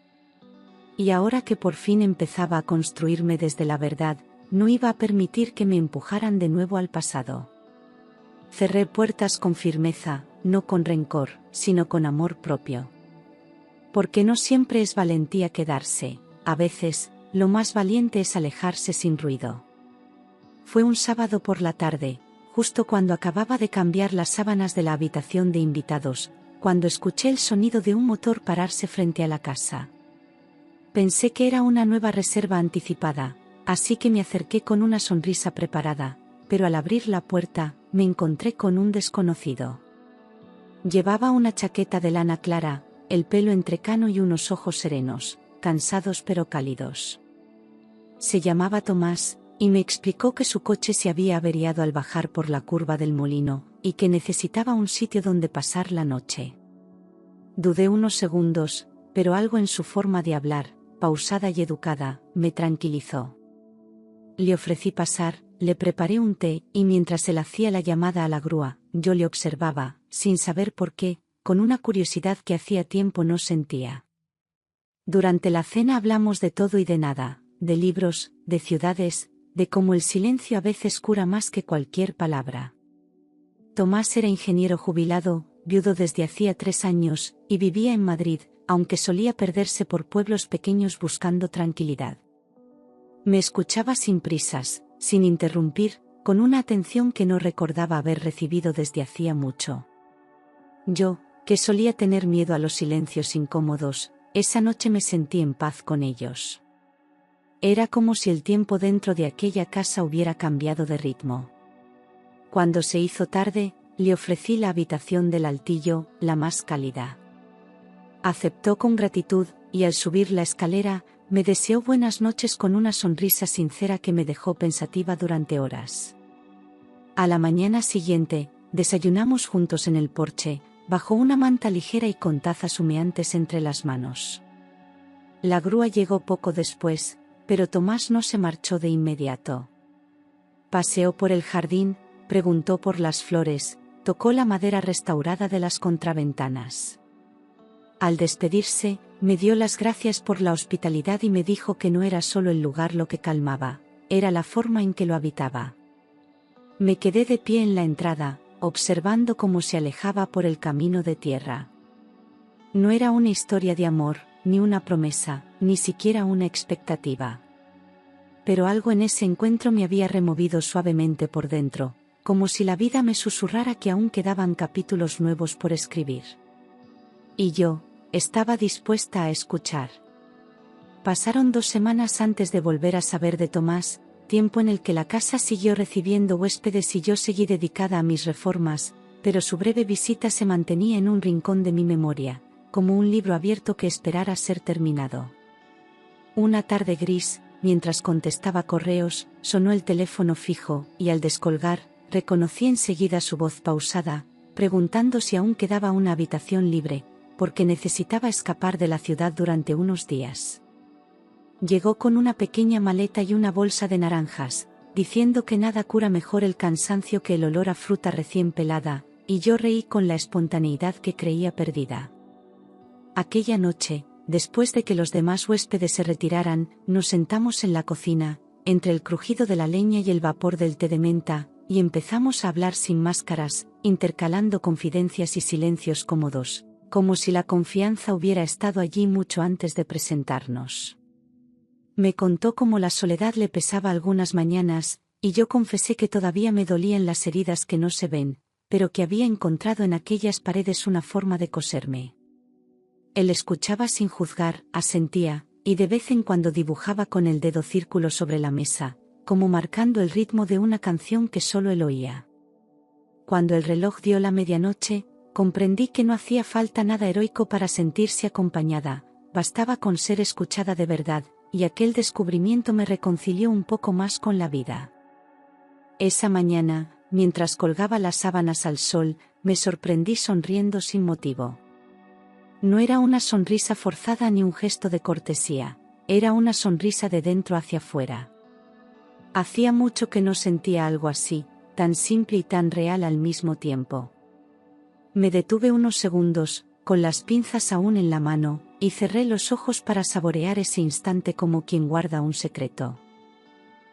Y ahora que por fin empezaba a construirme desde la verdad, no iba a permitir que me empujaran de nuevo al pasado. Cerré puertas con firmeza, no con rencor, sino con amor propio. Porque no siempre es valentía quedarse, a veces, lo más valiente es alejarse sin ruido. Fue un sábado por la tarde, justo cuando acababa de cambiar las sábanas de la habitación de invitados, cuando escuché el sonido de un motor pararse frente a la casa. Pensé que era una nueva reserva anticipada, así que me acerqué con una sonrisa preparada, pero al abrir la puerta, me encontré con un desconocido. Llevaba una chaqueta de lana clara, el pelo entrecano y unos ojos serenos, cansados pero cálidos. Se llamaba Tomás, y me explicó que su coche se había averiado al bajar por la curva del molino, y que necesitaba un sitio donde pasar la noche. Dudé unos segundos, pero algo en su forma de hablar, pausada y educada, me tranquilizó. Le ofrecí pasar, le preparé un té, y mientras él hacía la llamada a la grúa, yo le observaba, sin saber por qué, con una curiosidad que hacía tiempo no sentía. Durante la cena hablamos de todo y de nada, de libros, de ciudades, de cómo el silencio a veces cura más que cualquier palabra. Tomás era ingeniero jubilado, viudo desde hacía 3 años, y vivía en Madrid, aunque solía perderse por pueblos pequeños buscando tranquilidad. Me escuchaba sin prisas, sin interrumpir, con una atención que no recordaba haber recibido desde hacía mucho. Yo, que solía tener miedo a los silencios incómodos, esa noche me sentí en paz con ellos. Era como si el tiempo dentro de aquella casa hubiera cambiado de ritmo. Cuando se hizo tarde, le ofrecí la habitación del altillo, la más cálida. Aceptó con gratitud, y al subir la escalera, me deseó buenas noches con una sonrisa sincera que me dejó pensativa durante horas. A la mañana siguiente, desayunamos juntos en el porche, bajo una manta ligera y con tazas humeantes entre las manos. La grúa llegó poco después, pero Tomás no se marchó de inmediato. Paseó por el jardín, preguntó por las flores, tocó la madera restaurada de las contraventanas. Al despedirse, me dio las gracias por la hospitalidad y me dijo que no era solo el lugar lo que calmaba, era la forma en que lo habitaba. Me quedé de pie en la entrada, observando cómo se alejaba por el camino de tierra. No era una historia de amor, ni una promesa, ni siquiera una expectativa. Pero algo en ese encuentro me había removido suavemente por dentro, como si la vida me susurrara que aún quedaban capítulos nuevos por escribir. Y yo, estaba dispuesta a escuchar. Pasaron 2 semanas antes de volver a saber de Tomás, tiempo en el que la casa siguió recibiendo huéspedes y yo seguí dedicada a mis reformas, pero su breve visita se mantenía en un rincón de mi memoria, como un libro abierto que esperara ser terminado. Una tarde gris, mientras contestaba correos, sonó el teléfono fijo, y al descolgar, reconocí enseguida su voz pausada, preguntando si aún quedaba una habitación libre, porque necesitaba escapar de la ciudad durante unos días. Llegó con una pequeña maleta y una bolsa de naranjas, diciendo que nada cura mejor el cansancio que el olor a fruta recién pelada, y yo reí con la espontaneidad que creía perdida. Aquella noche, después de que los demás huéspedes se retiraran, nos sentamos en la cocina, entre el crujido de la leña y el vapor del té de menta, y empezamos a hablar sin máscaras, intercalando confidencias y silencios cómodos, como si la confianza hubiera estado allí mucho antes de presentarnos. Me contó cómo la soledad le pesaba algunas mañanas, y yo confesé que todavía me dolían las heridas que no se ven, pero que había encontrado en aquellas paredes una forma de coserme. Él escuchaba sin juzgar, asentía, y de vez en cuando dibujaba con el dedo círculos sobre la mesa, como marcando el ritmo de una canción que solo él oía. Cuando el reloj dio la medianoche, comprendí que no hacía falta nada heroico para sentirse acompañada, bastaba con ser escuchada de verdad, y aquel descubrimiento me reconcilió un poco más con la vida. Esa mañana, mientras colgaba las sábanas al sol, me sorprendí sonriendo sin motivo. No era una sonrisa forzada ni un gesto de cortesía, era una sonrisa de dentro hacia afuera. Hacía mucho que no sentía algo así, tan simple y tan real al mismo tiempo. Me detuve unos segundos, con las pinzas aún en la mano, y cerré los ojos para saborear ese instante como quien guarda un secreto.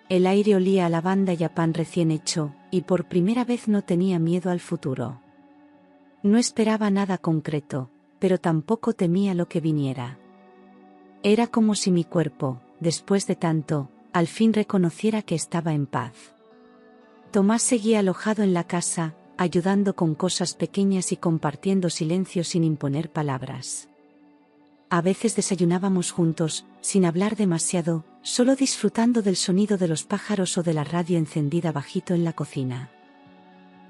El aire olía a lavanda y a pan recién hecho, y por primera vez no tenía miedo al futuro. No esperaba nada concreto, pero tampoco temía lo que viniera. Era como si mi cuerpo, después de tanto, al fin reconociera que estaba en paz. Tomás seguía alojado en la casa, ayudando con cosas pequeñas y compartiendo silencio sin imponer palabras. A veces desayunábamos juntos, sin hablar demasiado, solo disfrutando del sonido de los pájaros o de la radio encendida bajito en la cocina.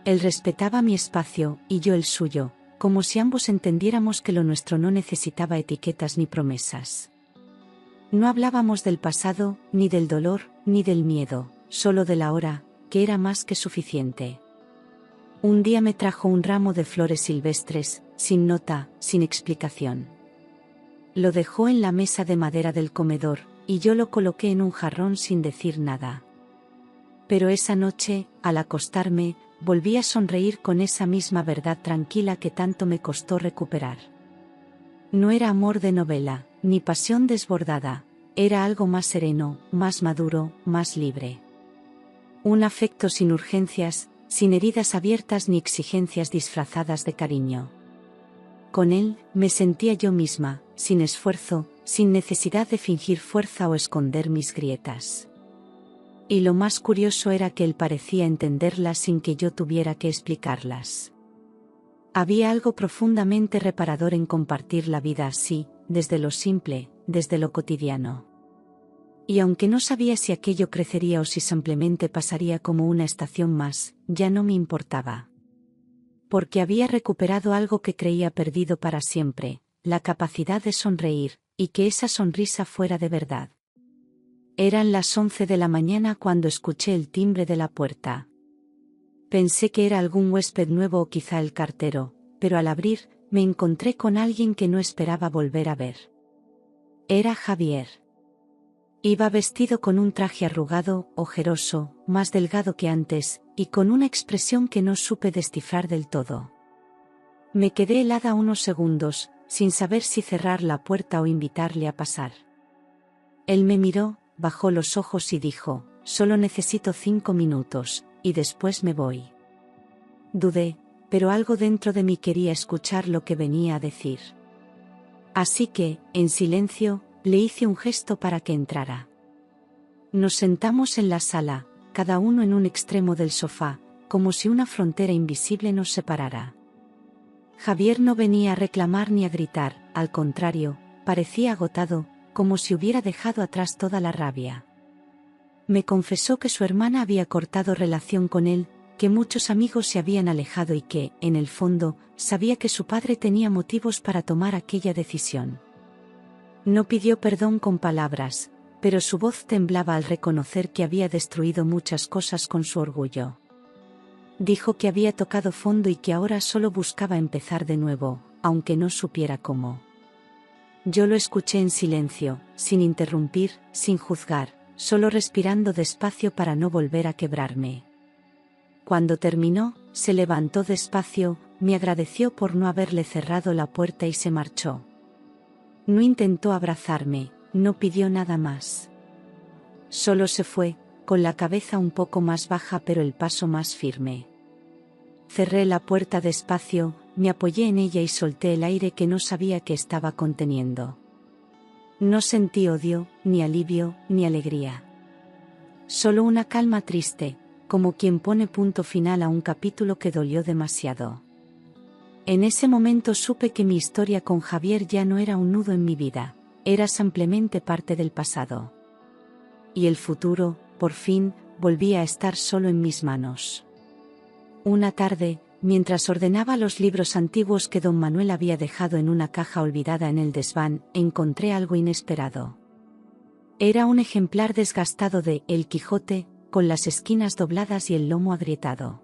Él respetaba mi espacio, y yo el suyo, como si ambos entendiéramos que lo nuestro no necesitaba etiquetas ni promesas. No hablábamos del pasado, ni del dolor, ni del miedo, solo de la hora, que era más que suficiente. Un día me trajo un ramo de flores silvestres, sin nota, sin explicación. Lo dejó en la mesa de madera del comedor, y yo lo coloqué en un jarrón sin decir nada. Pero esa noche, al acostarme, volví a sonreír con esa misma verdad tranquila que tanto me costó recuperar. No era amor de novela, ni pasión desbordada, era algo más sereno, más maduro, más libre. Un afecto sin urgencias, sin heridas abiertas ni exigencias disfrazadas de cariño. Con él, me sentía yo misma, sin esfuerzo, sin necesidad de fingir fuerza o esconder mis grietas. Y lo más curioso era que él parecía entenderlas sin que yo tuviera que explicarlas. Había algo profundamente reparador en compartir la vida así, desde lo simple, desde lo cotidiano. Y aunque no sabía si aquello crecería o si simplemente pasaría como una estación más, ya no me importaba. Porque había recuperado algo que creía perdido para siempre, la capacidad de sonreír, y que esa sonrisa fuera de verdad. Eran las 11 de la mañana cuando escuché el timbre de la puerta. Pensé que era algún huésped nuevo o quizá el cartero, pero al abrir, me encontré con alguien que no esperaba volver a ver. Era Javier. Iba vestido con un traje arrugado, ojeroso, más delgado que antes, y con una expresión que no supe descifrar del todo. Me quedé helada unos segundos, sin saber si cerrar la puerta o invitarle a pasar. Él me miró, bajó los ojos y dijo, «Solo necesito 5 minutos, y después me voy». Dudé, pero algo dentro de mí quería escuchar lo que venía a decir. Así que, en silencio, le hice un gesto para que entrara. Nos sentamos en la sala, cada uno en un extremo del sofá, como si una frontera invisible nos separara. Javier no venía a reclamar ni a gritar, al contrario, parecía agotado, como si hubiera dejado atrás toda la rabia. Me confesó que su hermana había cortado relación con él, que muchos amigos se habían alejado y que, en el fondo, sabía que su padre tenía motivos para tomar aquella decisión. No pidió perdón con palabras, pero su voz temblaba al reconocer que había destruido muchas cosas con su orgullo. Dijo que había tocado fondo y que ahora solo buscaba empezar de nuevo, aunque no supiera cómo. Yo lo escuché en silencio, sin interrumpir, sin juzgar, solo respirando despacio para no volver a quebrarme. Cuando terminó, se levantó despacio, me agradeció por no haberle cerrado la puerta y se marchó. No intentó abrazarme, no pidió nada más. Solo se fue, con la cabeza un poco más baja pero el paso más firme. Cerré la puerta despacio, me apoyé en ella y solté el aire que no sabía que estaba conteniendo. No sentí odio, ni alivio, ni alegría. Solo una calma triste, como quien pone punto final a un capítulo que dolió demasiado. En ese momento supe que mi historia con Javier ya no era un nudo en mi vida, era simplemente parte del pasado. Y el futuro, por fin, volvía a estar solo en mis manos. Una tarde, mientras ordenaba los libros antiguos que don Manuel había dejado en una caja olvidada en el desván, encontré algo inesperado. Era un ejemplar desgastado de El Quijote, con las esquinas dobladas y el lomo agrietado.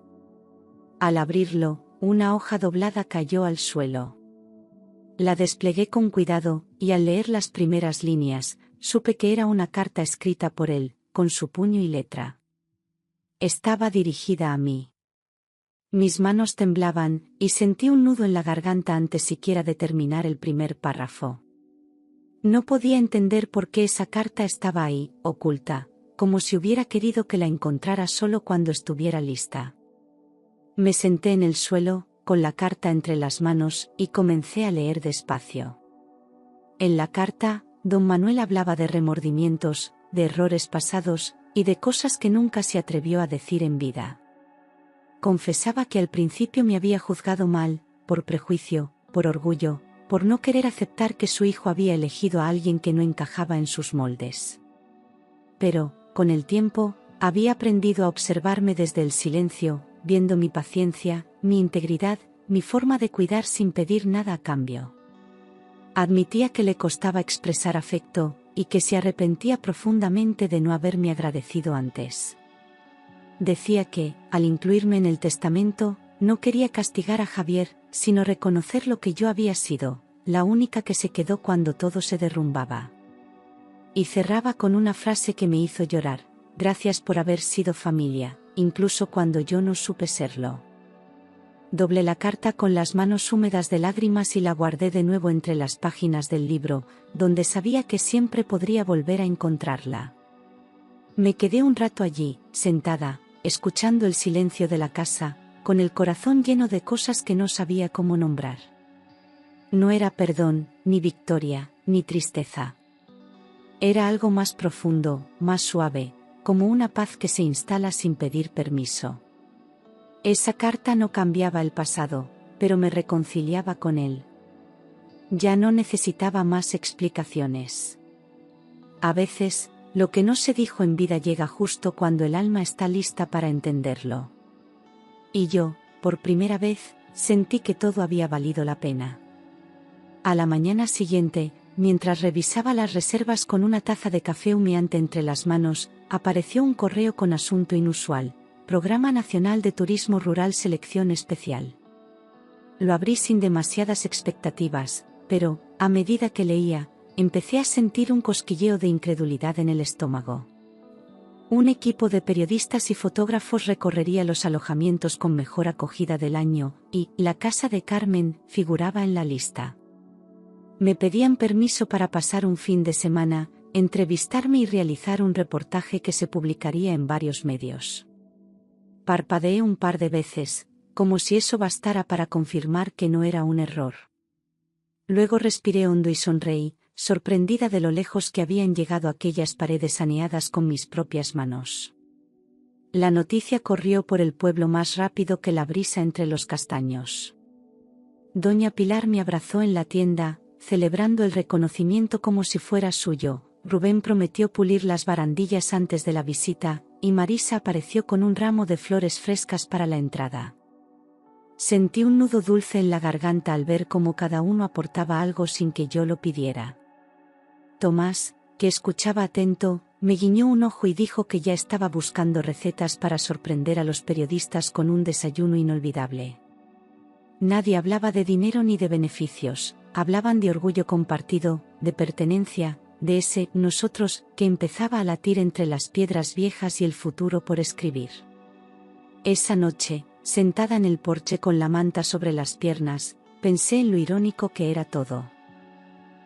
Al abrirlo, una hoja doblada cayó al suelo. La desplegué con cuidado, y al leer las primeras líneas, supe que era una carta escrita por él, con su puño y letra. Estaba dirigida a mí. Mis manos temblaban, y sentí un nudo en la garganta antes siquiera de terminar el primer párrafo. No podía entender por qué esa carta estaba ahí, oculta, como si hubiera querido que la encontrara solo cuando estuviera lista. Me senté en el suelo, con la carta entre las manos, y comencé a leer despacio. En la carta, don Manuel hablaba de remordimientos, de errores pasados, y de cosas que nunca se atrevió a decir en vida. Confesaba que al principio me había juzgado mal, por prejuicio, por orgullo, por no querer aceptar que su hijo había elegido a alguien que no encajaba en sus moldes. Pero, con el tiempo, había aprendido a observarme desde el silencio, viendo mi paciencia, mi integridad, mi forma de cuidar sin pedir nada a cambio. Admitía que le costaba expresar afecto, y que se arrepentía profundamente de no haberme agradecido antes. Decía que, al incluirme en el testamento, no quería castigar a Javier, sino reconocer lo que yo había sido, la única que se quedó cuando todo se derrumbaba. Y cerraba con una frase que me hizo llorar: gracias por haber sido familia, incluso cuando yo no supe serlo. Doblé la carta con las manos húmedas de lágrimas y la guardé de nuevo entre las páginas del libro, donde sabía que siempre podría volver a encontrarla. Me quedé un rato allí, sentada, escuchando el silencio de la casa, con el corazón lleno de cosas que no sabía cómo nombrar. No era perdón, ni victoria, ni tristeza. Era algo más profundo, más suave, como una paz que se instala sin pedir permiso. Esa carta no cambiaba el pasado, pero me reconciliaba con él. Ya no necesitaba más explicaciones. A veces, lo que no se dijo en vida llega justo cuando el alma está lista para entenderlo. Y yo, por primera vez, sentí que todo había valido la pena. A la mañana siguiente, mientras revisaba las reservas con una taza de café humeante entre las manos, apareció un correo con asunto inusual: Programa Nacional de Turismo Rural Selección Especial. Lo abrí sin demasiadas expectativas, pero, a medida que leía, empecé a sentir un cosquilleo de incredulidad en el estómago. Un equipo de periodistas y fotógrafos recorrería los alojamientos con mejor acogida del año, y la casa de Carmen figuraba en la lista. Me pedían permiso para pasar un fin de semana, entrevistarme y realizar un reportaje que se publicaría en varios medios. Parpadeé un par de veces, como si eso bastara para confirmar que no era un error. Luego respiré hondo y sonreí, sorprendida de lo lejos que habían llegado aquellas paredes saneadas con mis propias manos. La noticia corrió por el pueblo más rápido que la brisa entre los castaños. Doña Pilar me abrazó en la tienda, celebrando el reconocimiento como si fuera suyo. Rubén prometió pulir las barandillas antes de la visita, y Marisa apareció con un ramo de flores frescas para la entrada. Sentí un nudo dulce en la garganta al ver cómo cada uno aportaba algo sin que yo lo pidiera. Tomás, que escuchaba atento, me guiñó un ojo y dijo que ya estaba buscando recetas para sorprender a los periodistas con un desayuno inolvidable. Nadie hablaba de dinero ni de beneficios, hablaban de orgullo compartido, de pertenencia, de ese nosotros que empezaba a latir entre las piedras viejas y el futuro por escribir. Esa noche, sentada en el porche con la manta sobre las piernas, pensé en lo irónico que era todo.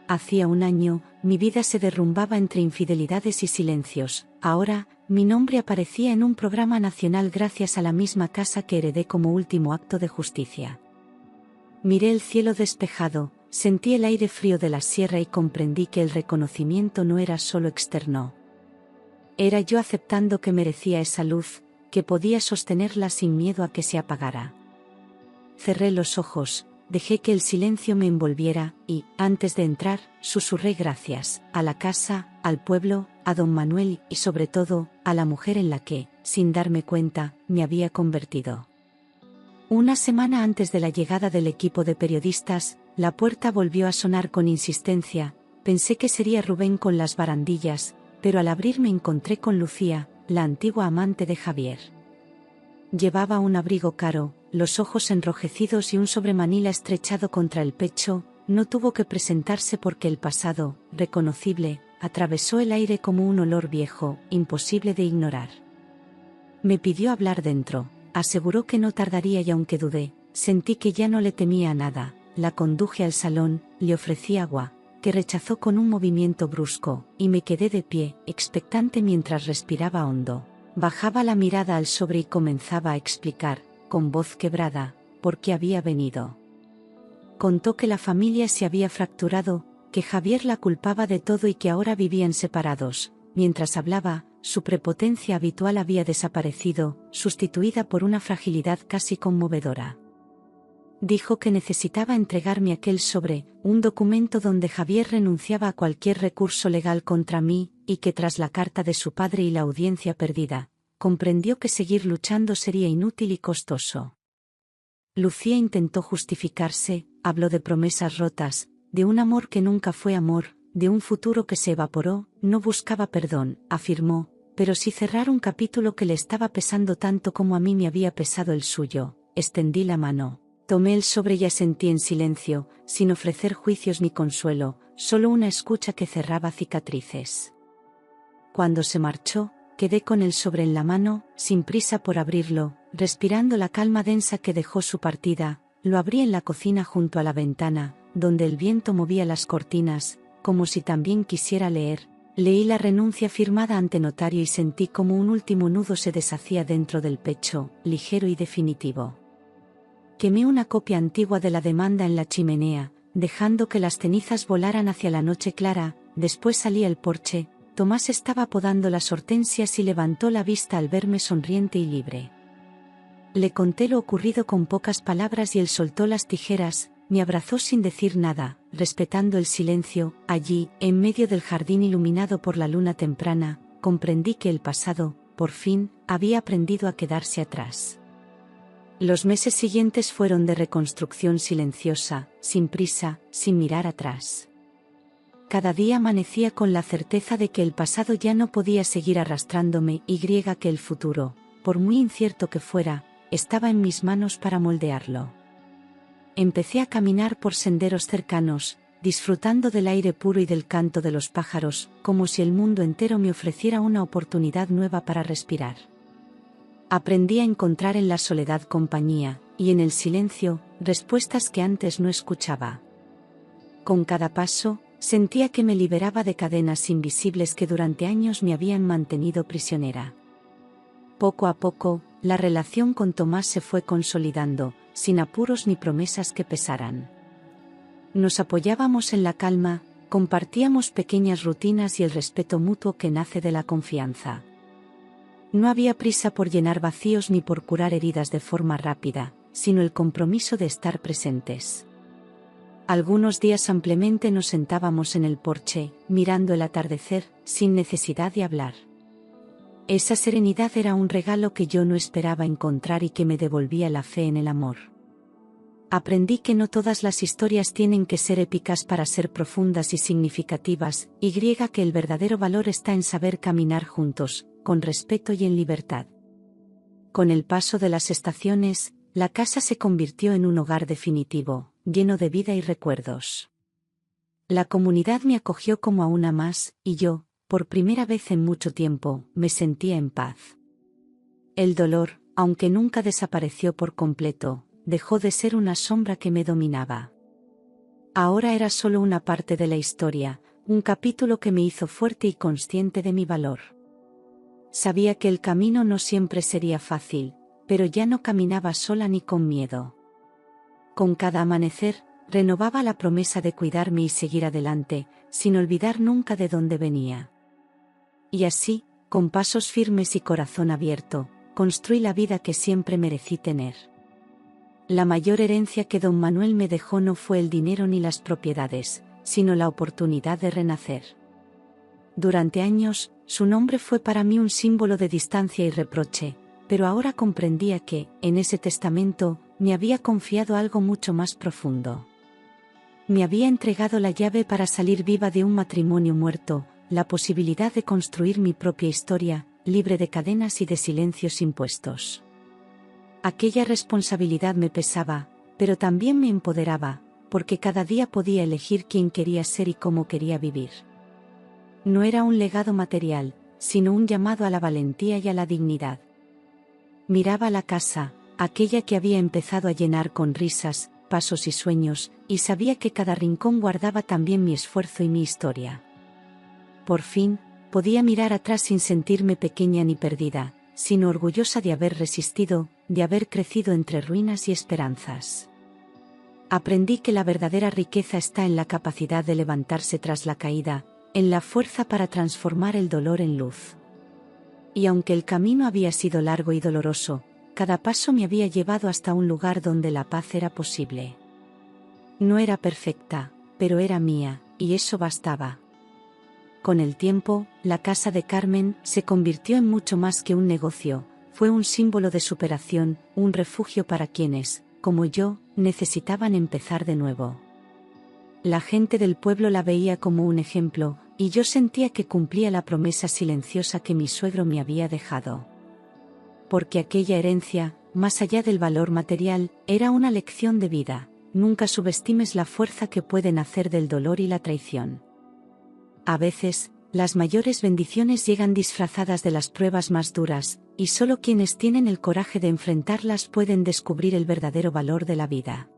Hacía un año, mi vida se derrumbaba entre infidelidades y silencios. Ahora, mi nombre aparecía en un programa nacional gracias a la misma casa que heredé como último acto de justicia. Miré el cielo despejado, sentí el aire frío de la sierra y comprendí que el reconocimiento no era solo externo. Era yo aceptando que merecía esa luz, que podía sostenerla sin miedo a que se apagara. Cerré los ojos, dejé que el silencio me envolviera y, antes de entrar, susurré gracias a la casa, al pueblo, a don Manuel y sobre todo, a la mujer en la que, sin darme cuenta, me había convertido. Una semana antes de la llegada del equipo de periodistas, la puerta volvió a sonar con insistencia. Pensé que sería Rubén con las barandillas, pero al abrir me encontré con Lucía, la antigua amante de Javier. Llevaba un abrigo caro, los ojos enrojecidos y un sobremanila estrechado contra el pecho. No tuvo que presentarse porque el pasado, reconocible, atravesó el aire como un olor viejo, imposible de ignorar. Me pidió hablar dentro, aseguró que no tardaría y aunque dudé, sentí que ya no le temía a nada. La conduje al salón, le ofrecí agua, que rechazó con un movimiento brusco, y me quedé de pie, expectante mientras respiraba hondo. Bajaba la mirada al sobre y comenzaba a explicar, con voz quebrada, por qué había venido. Contó que la familia se había fracturado, que Javier la culpaba de todo y que ahora vivían separados. Mientras hablaba, su prepotencia habitual había desaparecido, sustituida por una fragilidad casi conmovedora. Dijo que necesitaba entregarme aquel sobre, un documento donde Javier renunciaba a cualquier recurso legal contra mí, y que tras la carta de su padre y la audiencia perdida, comprendió que seguir luchando sería inútil y costoso. Lucía intentó justificarse, habló de promesas rotas, de un amor que nunca fue amor, de un futuro que se evaporó. No buscaba perdón, afirmó, pero sí cerrar un capítulo que le estaba pesando tanto como a mí me había pesado el suyo. Extendí la mano. Tomé el sobre y asentí en silencio, sin ofrecer juicios ni consuelo, solo una escucha que cerraba cicatrices. Cuando se marchó, quedé con el sobre en la mano, sin prisa por abrirlo, respirando la calma densa que dejó su partida. Lo abrí en la cocina junto a la ventana, donde el viento movía las cortinas, como si también quisiera leer. Leí la renuncia firmada ante notario y sentí como un último nudo se deshacía dentro del pecho, ligero y definitivo. Quemé una copia antigua de la demanda en la chimenea, dejando que las cenizas volaran hacia la noche clara. Después salí al porche. Tomás estaba podando las hortensias y levantó la vista al verme sonriente y libre. Le conté lo ocurrido con pocas palabras y él soltó las tijeras, me abrazó sin decir nada, respetando el silencio. Allí, en medio del jardín iluminado por la luna temprana, comprendí que el pasado, por fin, había aprendido a quedarse atrás. Los meses siguientes fueron de reconstrucción silenciosa, sin prisa, sin mirar atrás. Cada día amanecía con la certeza de que el pasado ya no podía seguir arrastrándome y que el futuro, por muy incierto que fuera, estaba en mis manos para moldearlo. Empecé a caminar por senderos cercanos, disfrutando del aire puro y del canto de los pájaros, como si el mundo entero me ofreciera una oportunidad nueva para respirar. Aprendí a encontrar en la soledad compañía, y en el silencio, respuestas que antes no escuchaba. Con cada paso, sentía que me liberaba de cadenas invisibles que durante años me habían mantenido prisionera. Poco a poco, la relación con Tomás se fue consolidando, sin apuros ni promesas que pesaran. Nos apoyábamos en la calma, compartíamos pequeñas rutinas y el respeto mutuo que nace de la confianza. No había prisa por llenar vacíos ni por curar heridas de forma rápida, sino el compromiso de estar presentes. Algunos días ampliamente nos sentábamos en el porche, mirando el atardecer, sin necesidad de hablar. Esa serenidad era un regalo que yo no esperaba encontrar y que me devolvía la fe en el amor. Aprendí que no todas las historias tienen que ser épicas para ser profundas y significativas, y que el verdadero valor está en saber caminar juntos, con respeto y en libertad. Con el paso de las estaciones, la casa se convirtió en un hogar definitivo, lleno de vida y recuerdos. La comunidad me acogió como a una más, y yo, por primera vez en mucho tiempo, me sentía en paz. El dolor, aunque nunca desapareció por completo, dejó de ser una sombra que me dominaba. Ahora era solo una parte de la historia, un capítulo que me hizo fuerte y consciente de mi valor. Sabía que el camino no siempre sería fácil, pero ya no caminaba sola ni con miedo. Con cada amanecer, renovaba la promesa de cuidarme y seguir adelante, sin olvidar nunca de dónde venía. Y así, con pasos firmes y corazón abierto, construí la vida que siempre merecí tener. La mayor herencia que don Manuel me dejó no fue el dinero ni las propiedades, sino la oportunidad de renacer. Durante años, su nombre fue para mí un símbolo de distancia y reproche, pero ahora comprendía que, en ese testamento, me había confiado algo mucho más profundo. Me había entregado la llave para salir viva de un matrimonio muerto, la posibilidad de construir mi propia historia, libre de cadenas y de silencios impuestos. Aquella responsabilidad me pesaba, pero también me empoderaba, porque cada día podía elegir quién quería ser y cómo quería vivir. No era un legado material, sino un llamado a la valentía y a la dignidad. Miraba la casa, aquella que había empezado a llenar con risas, pasos y sueños, y sabía que cada rincón guardaba también mi esfuerzo y mi historia. Por fin, podía mirar atrás sin sentirme pequeña ni perdida, sino orgullosa de haber resistido, de haber crecido entre ruinas y esperanzas. Aprendí que la verdadera riqueza está en la capacidad de levantarse tras la caída, en la fuerza para transformar el dolor en luz. Y aunque el camino había sido largo y doloroso, cada paso me había llevado hasta un lugar donde la paz era posible. No era perfecta, pero era mía, y eso bastaba. Con el tiempo, la casa de Carmen se convirtió en mucho más que un negocio, fue un símbolo de superación, un refugio para quienes, como yo, necesitaban empezar de nuevo. La gente del pueblo la veía como un ejemplo, y yo sentía que cumplía la promesa silenciosa que mi suegro me había dejado. Porque aquella herencia, más allá del valor material, era una lección de vida. Nunca subestimes la fuerza que pueden hacer del dolor y la traición. A veces, las mayores bendiciones llegan disfrazadas de las pruebas más duras, y solo quienes tienen el coraje de enfrentarlas pueden descubrir el verdadero valor de la vida.